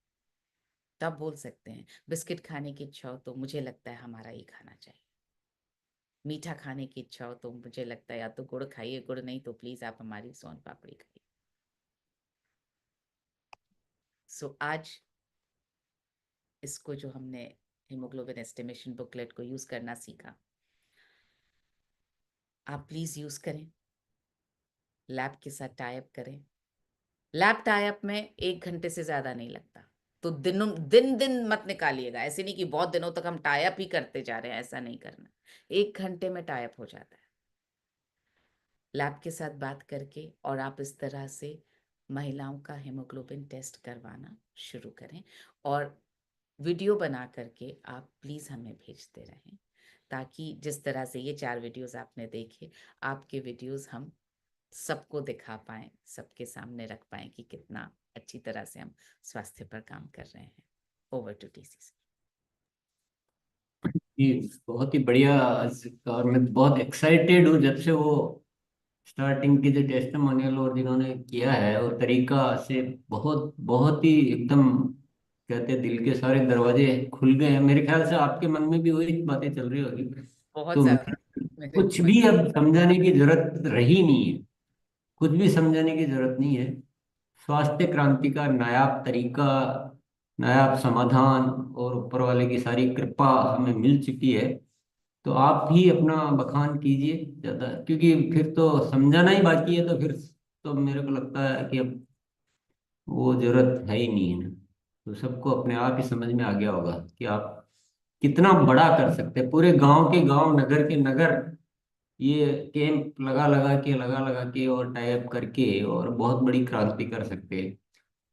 तब बोल सकते हैं, बिस्किट खाने की इच्छा हो तो मुझे लगता है हमारा ही खाना चाहिए। मीठा खाने की इच्छा हो तो मुझे लगता है या तो गुड़ खाइए, गुड़ नहीं तो प्लीज आप हमारी सोन पापड़ी खाइए। सो आज इसको जो हमने हीमोग्लोबिन एस्टिमेशन बुकलेट को यूज करना सीखा, आप प्लीज यूज करें, लैब के साथ टाई अप करें। लैब टाई अप में 1 घंटे से ज्यादा नहीं लगता, तो दिन दिन मत निकालिएगा। ऐसे नहीं कि बहुत दिनों तक हम टाई अप ही करते जा रहे हैं, ऐसा नहीं करना। 1 घंटे में टाई अप हो जाता है लैब के साथ बात करके। और आप इस तरह से महिलाओं का हीमोग्लोबिन टेस्ट करवाना शुरू करें, और वीडियो बना करके आप प्लीज़ हमें भेजते रहें, ताकि जिस तरह से ये 4 वीडियोस आपने देखे, आपके वीडियोस हम सबको दिखा पाएं, सबके सामने रख पाएं कि कितना अच्छी तरह से हम स्वास्थ्य पर काम कर रहे हैं। Over to TC. ये बहुत ही बढ़िया। और मैं बहुत एक्साइटेड हूँ जब से वो स्टार्टिंग की जो टेस्टिमोनियल और जिन्होंने किया है, और तरीका से बहुत बहुत ही एकदम कहते हैं दिल के सारे दरवाजे खुल गए हैं। मेरे ख्याल से आपके मन में भी वही बातें चल रही होगी। बहुत तो ज्यादा मेरे कुछ मन भी में। अब समझाने की जरूरत रही नहीं है, कुछ भी समझाने की जरूरत नहीं है। स्वास्थ्य क्रांति का नायाब तरीका, नायाब समाधान और ऊपर वाले की सारी कृपा हमें मिल चुकी है। तो आप भी अपना बखान कीजिए ज़्यादा, क्योंकि फिर तो समझाना ही बाकी है, तो फिर तो मेरे को लगता है कि अब वो जरूरत है ही नहीं है ना। तो सबको अपने आप ही समझ में आ गया होगा कि आप कितना बड़ा कर सकते हैं। पूरे गांव के गांव, नगर के नगर ये कैंप लगा लगा के और टाइप करके और बहुत बड़ी क्रांति कर सकते हैं।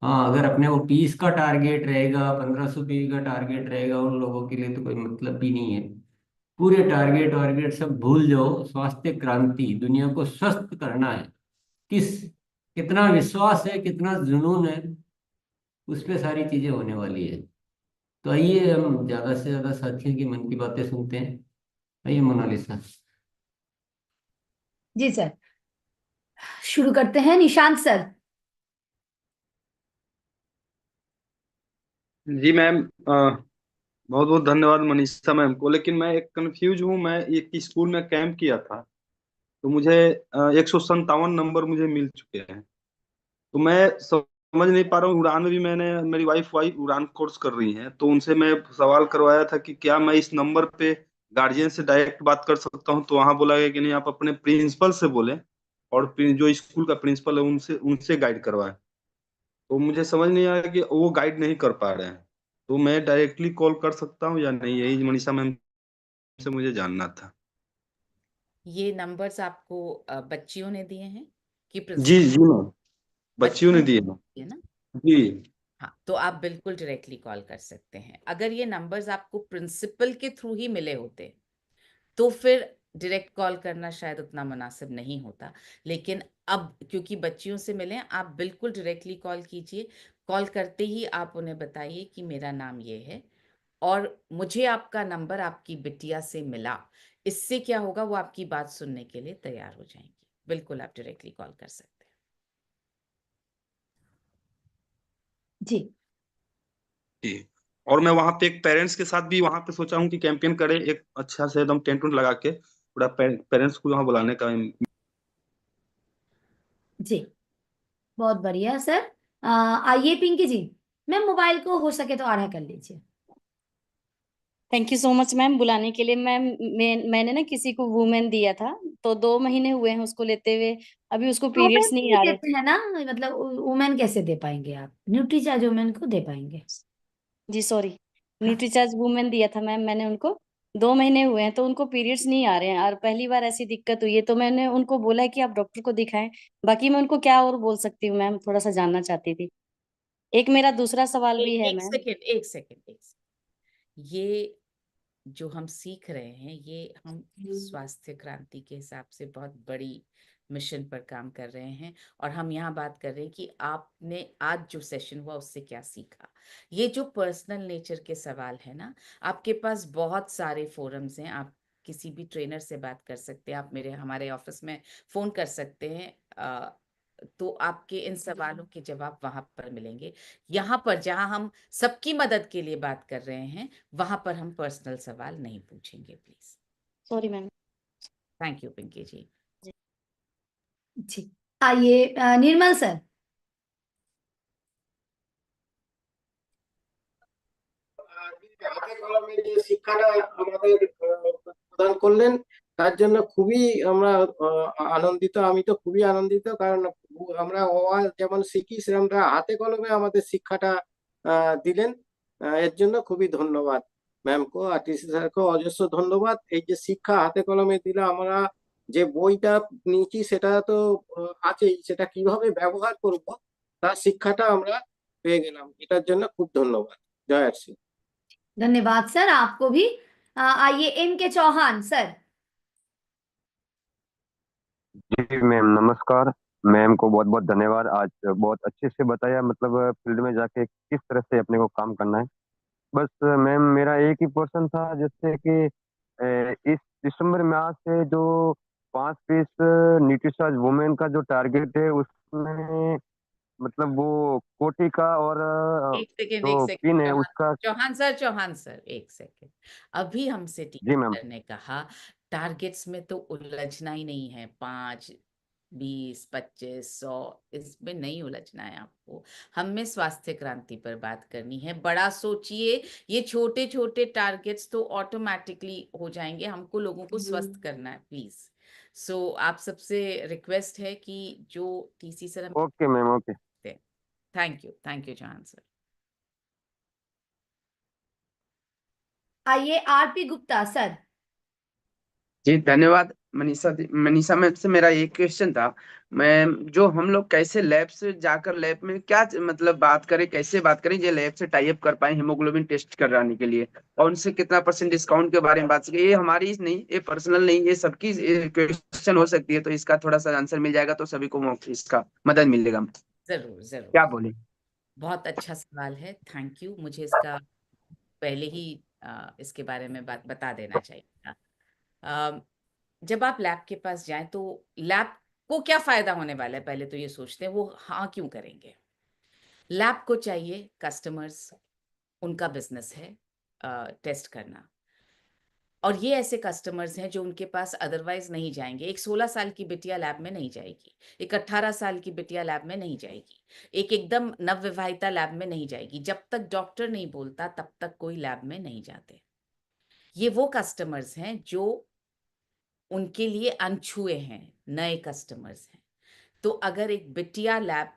हाँ, अगर अपने वो पीस का टारगेट रहेगा, 1500 पीस का टारगेट रहेगा, उन लोगों के लिए तो कोई मतलब भी नहीं है। पूरे टारगेट वारगेट सब भूल जाओ। स्वास्थ्य क्रांति, दुनिया को स्वस्थ करना है। कितना विश्वास है, कितना जुनून है, उस पे सारी चीजें होने वाली है। तो आइए हम ज्यादा से ज्यादा साथियों की मन की बातें सुनते हैं। आइए मोनालिसा। जी सर, शुरू करते हैं। निशांत सर। जी मैम, बहुत बहुत धन्यवाद मनीषा मैम को। लेकिन मैं एक कंफ्यूज हूँ। मैं एक स्कूल में कैंप किया था, तो मुझे 157 नंबर मुझे मिल चुके हैं। तो मैं समझ नहीं पा रहा हूँ। उड़ान में भी मैंने, मेरी वाइफ उड़ान कोर्स कर रही हैं, तो उनसे मैं सवाल करवाया था कि क्या मैं इस नंबर पे गार्जियन से डायरेक्ट बात कर सकता हूँ। तो वहां बोला गया कि नहीं, आप अपने प्रिंसिपल से बोलें, और जो स्कूल का प्रिंसिपल है उनसे उनसे गाइड करवाएं। तो मुझे समझ नहीं आया कि वो गाइड नहीं कर पा रहे हैं। तो मैं डायरेक्टली कॉल कर सकता हूँ या नहीं, यही मनीषा मैम से मुझे जानना था। ये नंबर्स आपको बच्चियों ने दिए हैं कि जी प्रिंसिपल? जी मैम, बच्चियों बच्चियों ने ने दिए हैं। दिए ना? जी हाँ, तो आप बिल्कुल डायरेक्टली कॉल कर सकते हैं। अगर ये नंबर्स आपको प्रिंसिपल के थ्रू ही मिले होते तो फिर डायरेक्ट कॉल करना शायद उतना मुनासिब नहीं होता। लेकिन अब क्योंकि बच्चियों से मिले हैं, आप बिल्कुल डायरेक्टली कॉल कीजिए। कॉल करते ही आप उन्हें बताइए कि मेरा नाम ये है और मुझे आपका नंबर आपकी बिटिया से मिला। इससे क्या होगा, वो आपकी बात सुनने के लिए तैयार हो जाएंगी। बिल्कुल आप डायरेक्टली कॉल कर सकते हैं। जी जी। और मैं वहां पे एक पेरेंट्स के साथ भी वहां पे सोचा हूँ कि कैंपेन करें, एक अच्छा से एकदम टेंट उंट लगा के पूरा पेरेंट्स को वहां बुलाने का। जी, बहुत बढ़िया सर। आइए पिंकी जी, मैम मोबाइल को हो सके तो आड़ा कर लीजिए। Thank you so much ma'am बुलाने के लिए। मैम मैंने ना किसी को वुमेन दिया था, तो 2 महीने हुए हैं उसको लेते हुए, अभी उसको वुमेन पीरियड्स नहीं नहीं आ रहे। देते हैं ना, मतलब वुमेन कैसे दे पाएंगे आप? न्यूट्रीचार्ज वुमेन को दे पाएंगे। जी सॉरी, हाँ। न्यूट्रीचार्ज वुमेन दिया था मैम मैंने उनको। 2 महीने हुए हैं तो उनको पीरियड्स नहीं आ रहे हैं, और पहली बार ऐसी दिक्कत हुई है, तो मैंने उनको बोला है कि आप डॉक्टर को दिखाएं। बाकी मैं उनको क्या और बोल सकती हूँ मैम, थोड़ा सा जानना चाहती थी। एक मेरा दूसरा सवाल भी है एक मैम। सेकेंड, एक सेकेंड, एक सेकेंड। ये जो हम सीख रहे हैं, ये हम स्वास्थ्य क्रांति के हिसाब से बहुत बड़ी मिशन पर काम कर रहे हैं। और हम यहाँ बात कर रहे हैं कि आपने आज जो सेशन हुआ उससे क्या सीखा। ये जो पर्सनल नेचर के सवाल है ना, आपके पास बहुत सारे फोरम्स हैं। आप किसी भी ट्रेनर से बात कर सकते हैं, आप हमारे ऑफिस में फोन कर सकते हैं। तो आपके इन सवालों के जवाब वहां पर मिलेंगे। यहाँ पर जहां हम सबकी मदद के लिए बात कर रहे हैं, वहां पर हम पर्सनल सवाल नहीं पूछेंगे, please. Sorry ma'am. Thank you Pinki ji. जी, आइए निर्मल सर। হাতে কলমে যে শিক্ষাটা আমাদের প্রদান করলেন, তার জন্য খুবই আমরা আনন্দিত। আমি তো খুবই আনন্দিত, কারণ আমরা যেমন শিখি সেরকম হাতে কলমে আমাদের শিক্ষাটা দিলেন। এর জন্য খুবই ধন্যবাদ ম্যামকে আর টিসি স্যারকে, অজস্র ধন্যবাদ। এই যে শিক্ষা হাতে কলমে দিলে, আমরা যে বইটা নিয়েছি সেটা তো আছেই, সেটা কিভাবে ব্যবহার করব তার শিক্ষাটা আমরা পেয়ে গেলাম। এটার জন্য খুব ধন্যবাদ। জয় শ্রী। धन्यवाद सर, आपको भी। आइए एम के चौहान सर। जी मैम नमस्कार। मैम को बहुत बहुत धन्यवाद, आज बहुत अच्छे से बताया, मतलब फील्ड में जाके किस तरह से अपने को काम करना है। बस मैम मेरा एक ही क्वेश्चन था, जैसे कि इस दिसंबर माह से जो 5 पीस न्यूट्रीचार्ज वुमेन का जो टारगेट है, उसमें मतलब वो कोटी का और एक सेकेंड, एक जो सेकेंड, पिन है उसका। चौहान सर, एक सेकेंड। अभी हमसे जी टीचर मैम। सर ने कहा टारगेट्स में तो उलझना ही नहीं है। 5 20, 25, 100 इसमें नहीं उलझना है आपको। हमें स्वास्थ्य क्रांति पर बात करनी है। बड़ा सोचिए, ये छोटे छोटे टारगेट्स तो ऑटोमेटिकली हो जाएंगे। हमको लोगों को स्वस्थ करना है प्लीज। सो आप सबसे रिक्वेस्ट है कि जो टीसी सर हम okay ma'am, okay. Thank you जहान सर। आइए आरपी गुप्ता सर। जी धन्यवाद मनीषा मैम से मेरा एक क्वेश्चन था। मैम, जो हम लोग कैसे लैब से जाकर लैब में क्या मतलब बात करें, कैसे बात करें जो लैब से टाई अप कर पाए हीमोग्लोबिन टेस्ट कराने के लिए, और उनसे कितना % डिस्काउंट के बारे में बात सके। ये हमारी नहीं, ये पर्सनल नहीं, ये सबकी क्वेश्चन हो सकती है, तो इसका थोड़ा सा आंसर मिल जाएगा तो सभी को इसका मदद मिलेगा। जरूर जरूर, क्या बोले? बहुत अच्छा सवाल है, थैंक यू। मुझे इसका पहले ही इसके बारे में बता देना चाहिए था। जब आप लैब के पास जाएं तो लैब को क्या फायदा होने वाला है, पहले तो ये सोचते हैं वो हाँ क्यों करेंगे। लैब को चाहिए कस्टमर्स, उनका बिजनेस है टेस्ट करना, और ये ऐसे कस्टमर्स हैं जो उनके पास अदरवाइज नहीं जाएंगे। एक 16 साल की बिटिया लैब में नहीं जाएगी, एक 18 साल की बिटिया लैब में नहीं जाएगी, एक एकदम नवविवाहिता लैब में नहीं जाएगी। जब तक डॉक्टर नहीं बोलता तब तक कोई लैब में नहीं जाते। ये वो कस्टमर्स हैं जो उनके लिए अनछुए हैं, नए कस्टमर्स हैं। तो अगर एक बिटिया लैब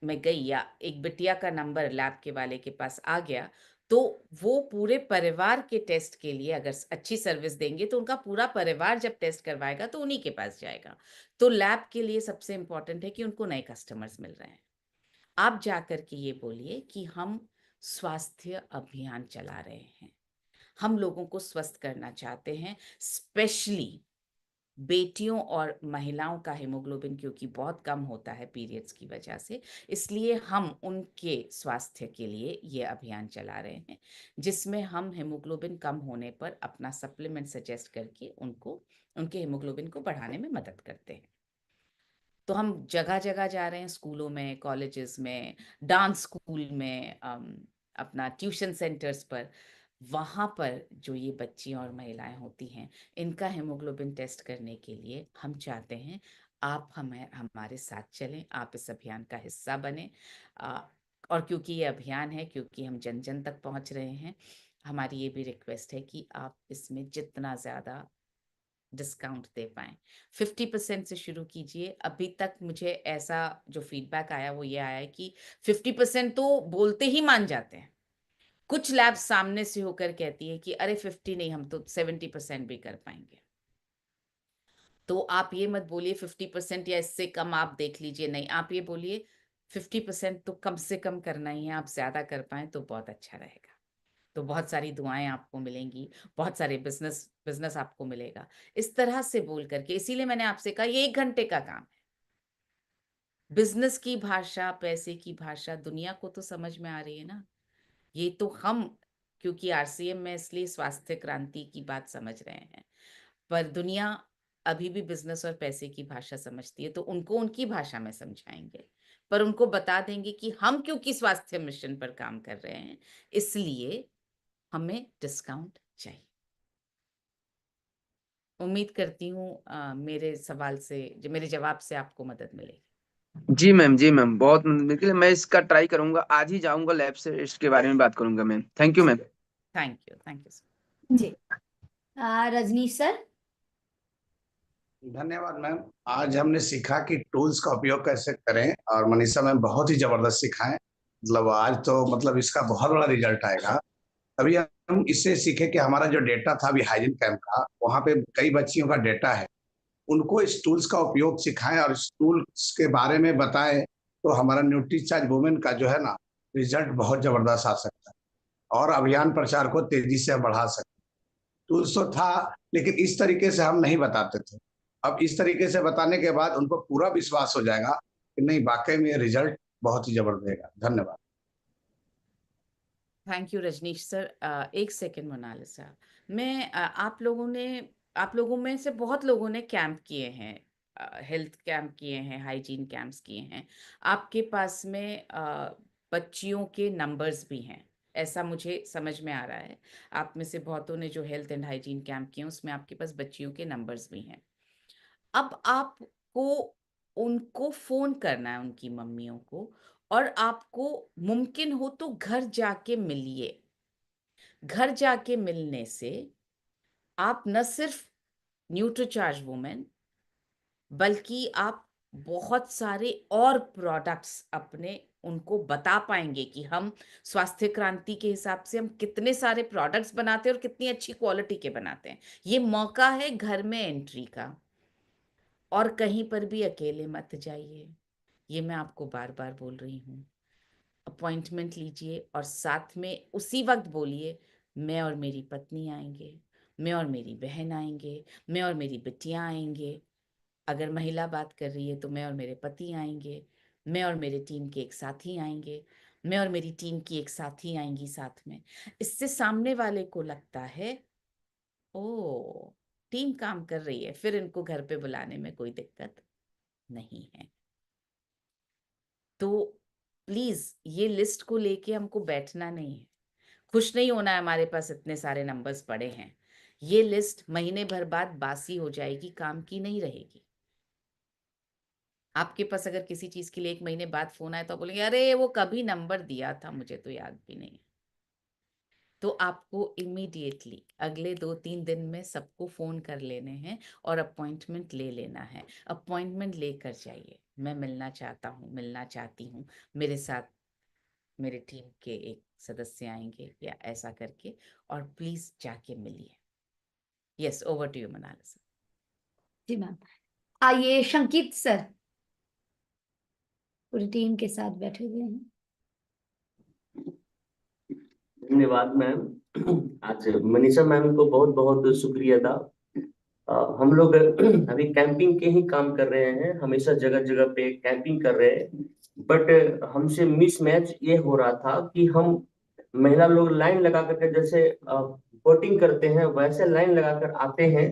में गई या एक बिटिया का नंबर लैब के वाले के पास आ गया, तो वो पूरे परिवार के टेस्ट के लिए अगर अच्छी सर्विस देंगे तो उनका पूरा परिवार जब टेस्ट करवाएगा तो उन्हीं के पास जाएगा। तो लैब के लिए सबसे इंपॉर्टेंट है कि उनको नए कस्टमर्स मिल रहे हैं। आप जाकर के ये बोलिए कि हम स्वास्थ्य अभियान चला रहे हैं, हम लोगों को स्वस्थ करना चाहते हैं, स्पेशली बेटियों और महिलाओं का हीमोग्लोबिन क्योंकि बहुत कम होता है पीरियड्स की वजह से, इसलिए हम उनके स्वास्थ्य के लिए ये अभियान चला रहे हैं, जिसमें हम हीमोग्लोबिन कम होने पर अपना सप्लीमेंट सजेस्ट करके उनको उनके हीमोग्लोबिन को बढ़ाने में मदद करते हैं। तो हम जगह जगह जा रहे हैं, स्कूलों में, कॉलेजेस में, डांस स्कूल में, अपना ट्यूशन सेंटर्स पर। वहाँ पर जो ये बच्चियाँ और महिलाएं होती हैं, इनका हीमोग्लोबिन टेस्ट करने के लिए हम चाहते हैं आप हमारे साथ चलें, आप इस अभियान का हिस्सा बने। और क्योंकि ये अभियान है, क्योंकि हम जन जन तक पहुँच रहे हैं, हमारी ये भी रिक्वेस्ट है कि आप इसमें जितना ज़्यादा डिस्काउंट दे पाएं। 50% से शुरू कीजिए। अभी तक मुझे ऐसा जो फीडबैक आया वो ये आया है कि 50% तो बोलते ही मान जाते हैं। कुछ लैब सामने से होकर कहती है कि अरे 50 नहीं, हम तो 70% भी कर पाएंगे। तो आप ये मत बोलिए 50% या इससे कम आप देख लीजिए, नहीं, आप ये बोलिए 50% तो कम से कम करना ही है, आप ज्यादा कर पाए तो बहुत अच्छा रहेगा। तो बहुत सारी दुआएं आपको मिलेंगी, बहुत सारे बिजनेस आपको मिलेगा। इस तरह से बोल करके, इसीलिए मैंने आपसे कहा ये 1 घंटे का काम है। बिजनेस की भाषा, पैसे की भाषा दुनिया को तो समझ में आ रही है ना। ये तो हम क्योंकि आरसीएम में इसलिए स्वास्थ्य क्रांति की बात समझ रहे हैं, पर दुनिया अभी भी बिजनेस और पैसे की भाषा समझती है, तो उनको उनकी भाषा में समझाएंगे, पर उनको बता देंगे कि हम क्योंकि स्वास्थ्य मिशन पर काम कर रहे हैं, इसलिए हमें डिस्काउंट चाहिए। उम्मीद करती हूँ मेरे सवाल से, जो मेरे जवाब से आपको मदद मिलेगी। जी मैम, बहुत मतलब मैं इसका ट्राई करूंगा, आज ही जाऊंगा लैब से इसके बारे में बात करूंगा ma'am. Thank you ma'am. Thank you ji Rajneesh sir. धन्यवाद मैम। आज हमने सीखा कि टूल्स का उपयोग कैसे करें, और मनीषा मैम बहुत ही जबरदस्त सिखाएं। मतलब आज तो मतलब इसका बहुत बड़ा रिजल्ट आएगा। अभी हम इससे सीखे कि हमारा जो डेटा था अभी हाइजीन कैंप का, वहाँ पे कई बच्चियों का डेटा है, उनको इस टूल्स का उपयोग सिखाएं और इस टूल्स के बारे में बताएं, तो हमारा न्यूट्रीचार्ज वुमेन का जो है ना रिजल्ट बहुत जबरदस्त आ सकता है, और अभियान प्रचार को तेजी से बढ़ा सकते। टूल्स तो था, लेकिन इस तरीके से हम नहीं बताते थे। अब इस तरीके से बताने के बाद उनको पूरा विश्वास हो जाएगा कि नहीं, वाकई में रिजल्ट बहुत ही जबरदस्त देगा। धन्यवाद। Thank you Rajneesh sir. एक सेकेंड मोनालिसा, मैं आप लोगों में से बहुत लोगों ने कैंप किए हैं, हेल्थ कैंप किए हैं, हाइजीन कैंप्स किए हैं। आपके पास में बच्चियों के नंबर्स भी हैं, ऐसा मुझे समझ में आ रहा है। आप में से बहुतों ने जो हेल्थ एंड हाइजीन कैंप किए हैं उसमें आपके पास बच्चियों के नंबर्स भी हैं। अब आपको उनको फोन करना है, उनकी मम्मियों को, और आपको मुमकिन हो तो घर जाके मिलिए। घर जाके मिलने से आप न सिर्फ न्यूट्रीचार्ज वुमेन, बल्कि आप बहुत सारे और प्रोडक्ट्स अपने उनको बता पाएंगे कि हम स्वास्थ्य क्रांति के हिसाब से हम कितने सारे प्रोडक्ट्स बनाते हैं और कितनी अच्छी क्वालिटी के बनाते हैं। ये मौका है घर में एंट्री का, और कहीं पर भी अकेले मत जाइए। ये मैं आपको बार बार बोल रही हूँ। अपॉइंटमेंट लीजिए और साथ में उसी वक्त बोलिए, मैं और मेरी पत्नी आएंगे, मैं और मेरी बहन आएंगे, मैं और मेरी बिटियां आएंगे। अगर महिला बात कर रही है तो मैं और मेरे पति आएंगे, मैं और मेरे टीम के एक साथी आएंगे, मैं और मेरी टीम की एक साथी आएंगी साथ में। इससे सामने वाले को लगता है ओ, टीम काम कर रही है, फिर इनको घर पे बुलाने में कोई दिक्कत नहीं है। तो प्लीज ये लिस्ट को लेके हमको बैठना नहीं है, खुश नहीं होना है हमारे पास इतने सारे नंबर्स पड़े हैं। ये लिस्ट महीने भर बाद बासी हो जाएगी, काम की नहीं रहेगी। आपके पास अगर किसी चीज के लिए 1 महीने बाद फोन आए तो बोलेंगे अरे वो कभी नंबर दिया था, मुझे तो याद भी नहीं। तो आपको इमीडिएटली अगले 2-3 दिन में सबको फोन कर लेने हैं और अपॉइंटमेंट ले लेना है। अपॉइंटमेंट लेकर जाइए, मैं मिलना चाहता हूँ, मिलना चाहती हूँ, मेरे साथ मेरे टीम के एक सदस्य आएंगे, या ऐसा करके, और प्लीज जाके मिलिए। यस, ओवर टू यू मनाला सर। जी मैम। आइए शंकित सर, पूरी टीम के साथ बैठे हुए हैं। धन्यवाद मैम। आज मनीषा मैम को बहुत बहुत शुक्रिया था। हम लोग अभी कैंपिंग के ही काम कर रहे हैं, हमेशा जगह जगह पे कैंपिंग कर रहे हैं, बट हमसे मिसमैच ये हो रहा था कि हम महिला लोग लाइन लगा करके जैसे वोटिंग करते हैं वैसे लाइन लगाकर आते हैं।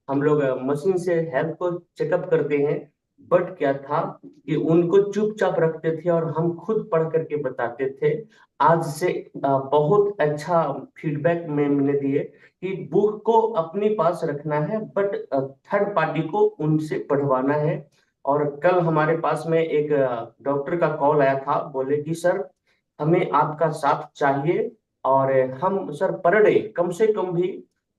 हम लोग मशीन से हेल्थ को चेकअप करते हैं, बट क्या था कि उनको चुपचाप रखते थे और हम खुद पढ़ करके बताते थे। आज से बहुत अच्छा फीडबैक मैंने दिए कि बुक को अपने पास रखना है, बट थर्ड पार्टी को उनसे पढ़वाना है। और कल हमारे पास में एक डॉक्टर का कॉल आया था, बोले कि सर हमें आपका साथ चाहिए, और हम सर पर डे कम से कम भी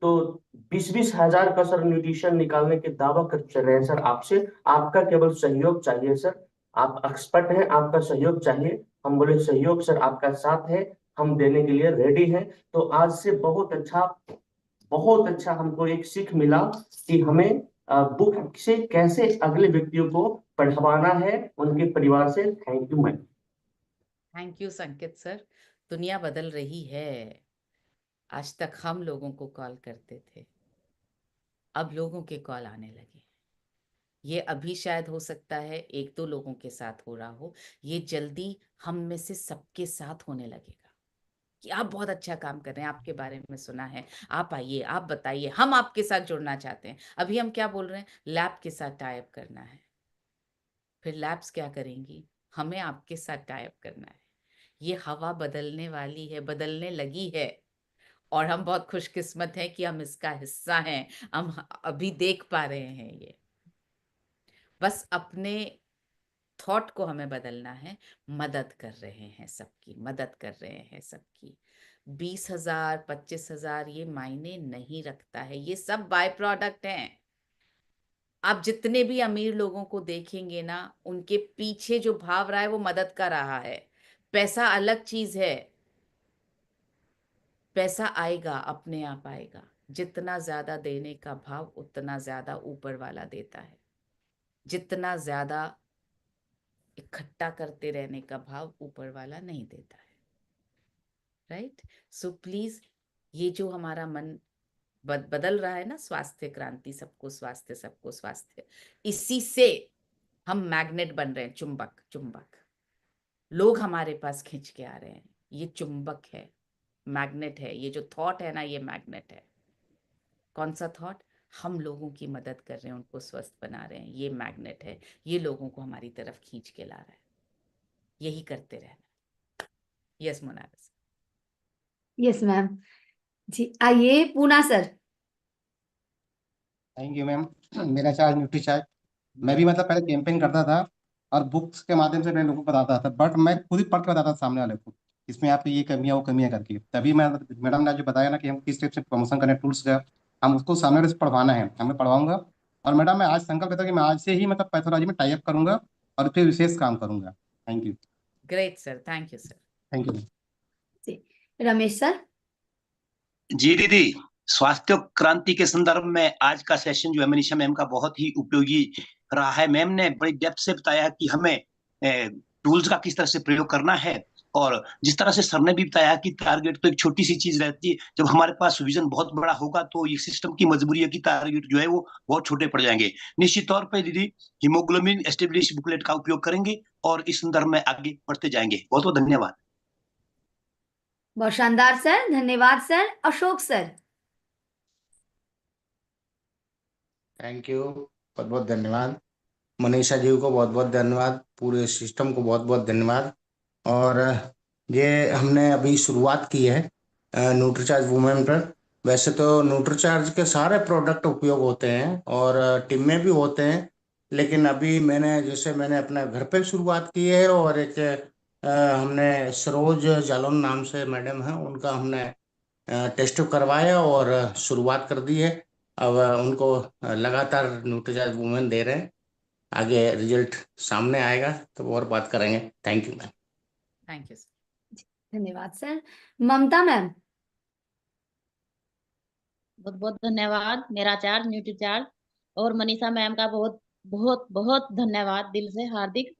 तो 20-20 हजार का सर न्यूट्रिशन निकालने के दावा कर रहे हैं सर आपसे। आपका केवल सहयोग चाहिए सर, आप एक्सपर्ट हैं, आपका सहयोग चाहिए। हम बोले सहयोग सर आपका साथ है, हम देने के लिए रेडी हैं। तो आज से बहुत अच्छा हमको एक सीख मिला कि हमें बुक से कैसे अगले व्यक्तियों को पढ़वाना है, उनके परिवार से। Thank you ma'am. Thank you संकित sir. दुनिया बदल रही है। आज तक हम लोगों को कॉल करते थे, अब लोगों के कॉल आने लगे। ये अभी शायद हो सकता है 1-2 लोगों के साथ हो रहा हो, ये जल्दी हम में से सबके साथ होने लगेगा कि आप बहुत अच्छा काम कर रहे हैं, आपके बारे में सुना है, आप आइए, आप बताइए, हम आपके साथ जुड़ना चाहते हैं। अभी हम क्या बोल रहे हैं, लैब के साथ टाई अप करना है, फिर लैब्स क्या करेंगी, हमें आपके साथ टाई अप करना है। ये हवा बदलने वाली है, बदलने लगी है, और हम बहुत खुशकिस्मत हैं कि हम इसका हिस्सा हैं। हम अभी देख पा रहे हैं ये। बस अपने थॉट को हमें बदलना है। मदद कर रहे हैं सबकी, मदद कर रहे हैं सबकी। 20,000 25,000 ये मायने नहीं रखता है, ये सब बाय प्रोडक्ट हैं। आप जितने भी अमीर लोगों को देखेंगे ना, उनके पीछे जो भाव रहा है वो मदद का रहा है। पैसा अलग चीज है, पैसा आएगा, अपने आप आएगा। जितना ज्यादा देने का भाव उतना ज्यादा ऊपर वाला देता है। जितना ज्यादा इकट्ठा करते रहने का भाव ऊपर वाला नहीं देता है। राइट? सो प्लीज, ये जो हमारा मन बदल रहा है ना, स्वास्थ्य क्रांति, सबको स्वास्थ्य, सबको स्वास्थ्य, इसी से हम मैग्नेट बन रहे हैं, चुंबक। चुंबक लोग हमारे पास खींच के आ रहे हैं। ये चुंबक है, मैग्नेट है। ये जो थॉट है ना, ये मैग्नेट है। कौन सा थॉट? हम लोगों की मदद कर रहे हैं, उनको स्वस्थ बना रहे हैं, ये मैग्नेट है। ये लोगों को हमारी तरफ खींच के ला रहा है। यही करते रहना। यस मोनालिसा। Yes ma'am. जी आइए Poona sir. Thank you ma'am. मेरा चार्ज न्यूट्री चार्ज। मैं भी मतलब पहले कैंपेन करता था और बुक्स के माध्यम से मैं लोगों को बताता था, बट मैं खुद ही पढ़ के बताता था सामने वाले को, इसमें आपकी ये कमियां वो कमियां करके। तभी मैं, मैडम ने जो बताया ना कि हम किस टाइप से प्रमोशन करें टूल्स का, हम उसको सामने वाले से पढ़वाना है, हमें पढ़वाऊंगा। और मैडम मैं आज संकल्प लेता हूं कि मैं आज से ही मतलब पैथोलॉजी में टाइप करूंगा और फिर विशेष काम करूंगा। Thank you. Great sir, thank you sir. Thank you. जी, रमेश सर। जी दीदी, स्वास्थ्य क्रांति के संदर्भ में आज का सेशन जो है मनीषा मैम का बहुत ही उपयोगी रहा है। मैम ने बड़ी डेप्थ से बताया कि हमें टूल्स का किस तरह से प्रयोग करना है, और जिस तरह से सर ने भी बताया कि टारगेट तो एक छोटी सी चीज रहती है, जब हमारे पास विजन बहुत बड़ा होगा तो ये सिस्टम की मजबूरी है कि टारगेट जो है वो बहुत छोटे पड़ जाएंगे। निश्चित तौर पर दीदी हीमोग्लोबिन एस्टेब्लिश बुकलेट का उपयोग करेंगे और इस संदर्भ में आगे बढ़ते जाएंगे। बहुत बहुत धन्यवाद। बहुत शानदार सर, धन्यवाद sir. Ashok sir. Thank you, बहुत बहुत धन्यवाद मनीषा जी को, बहुत बहुत धन्यवाद, पूरे सिस्टम को बहुत बहुत धन्यवाद। और ये हमने अभी शुरुआत की है न्यूट्रीचार्ज वुमेन पर। वैसे तो न्यूट्रीचार्ज के सारे प्रोडक्ट उपयोग होते हैं और टीम में भी होते हैं, लेकिन अभी मैंने अपने घर पे शुरुआत की है। और एक हमने सरोज जालौन नाम से मैडम है, उनका हमने टेस्ट करवाया और शुरुआत कर दी है। अब उनको लगातार न्यूट्रीचार्ज वुमेन दे रहे हैं। आगे रिजल्ट सामने आएगा तो और बात करेंगे। Thank you ma'am. Thank you sir. धन्यवाद सर। ममता मैम। बहुत बहुत धन्यवाद मेरा चार्ज न्यूट्री चार्ज और मनीषा मैम का बहुत बहुत बहुत धन्यवाद दिल से हार्दिक।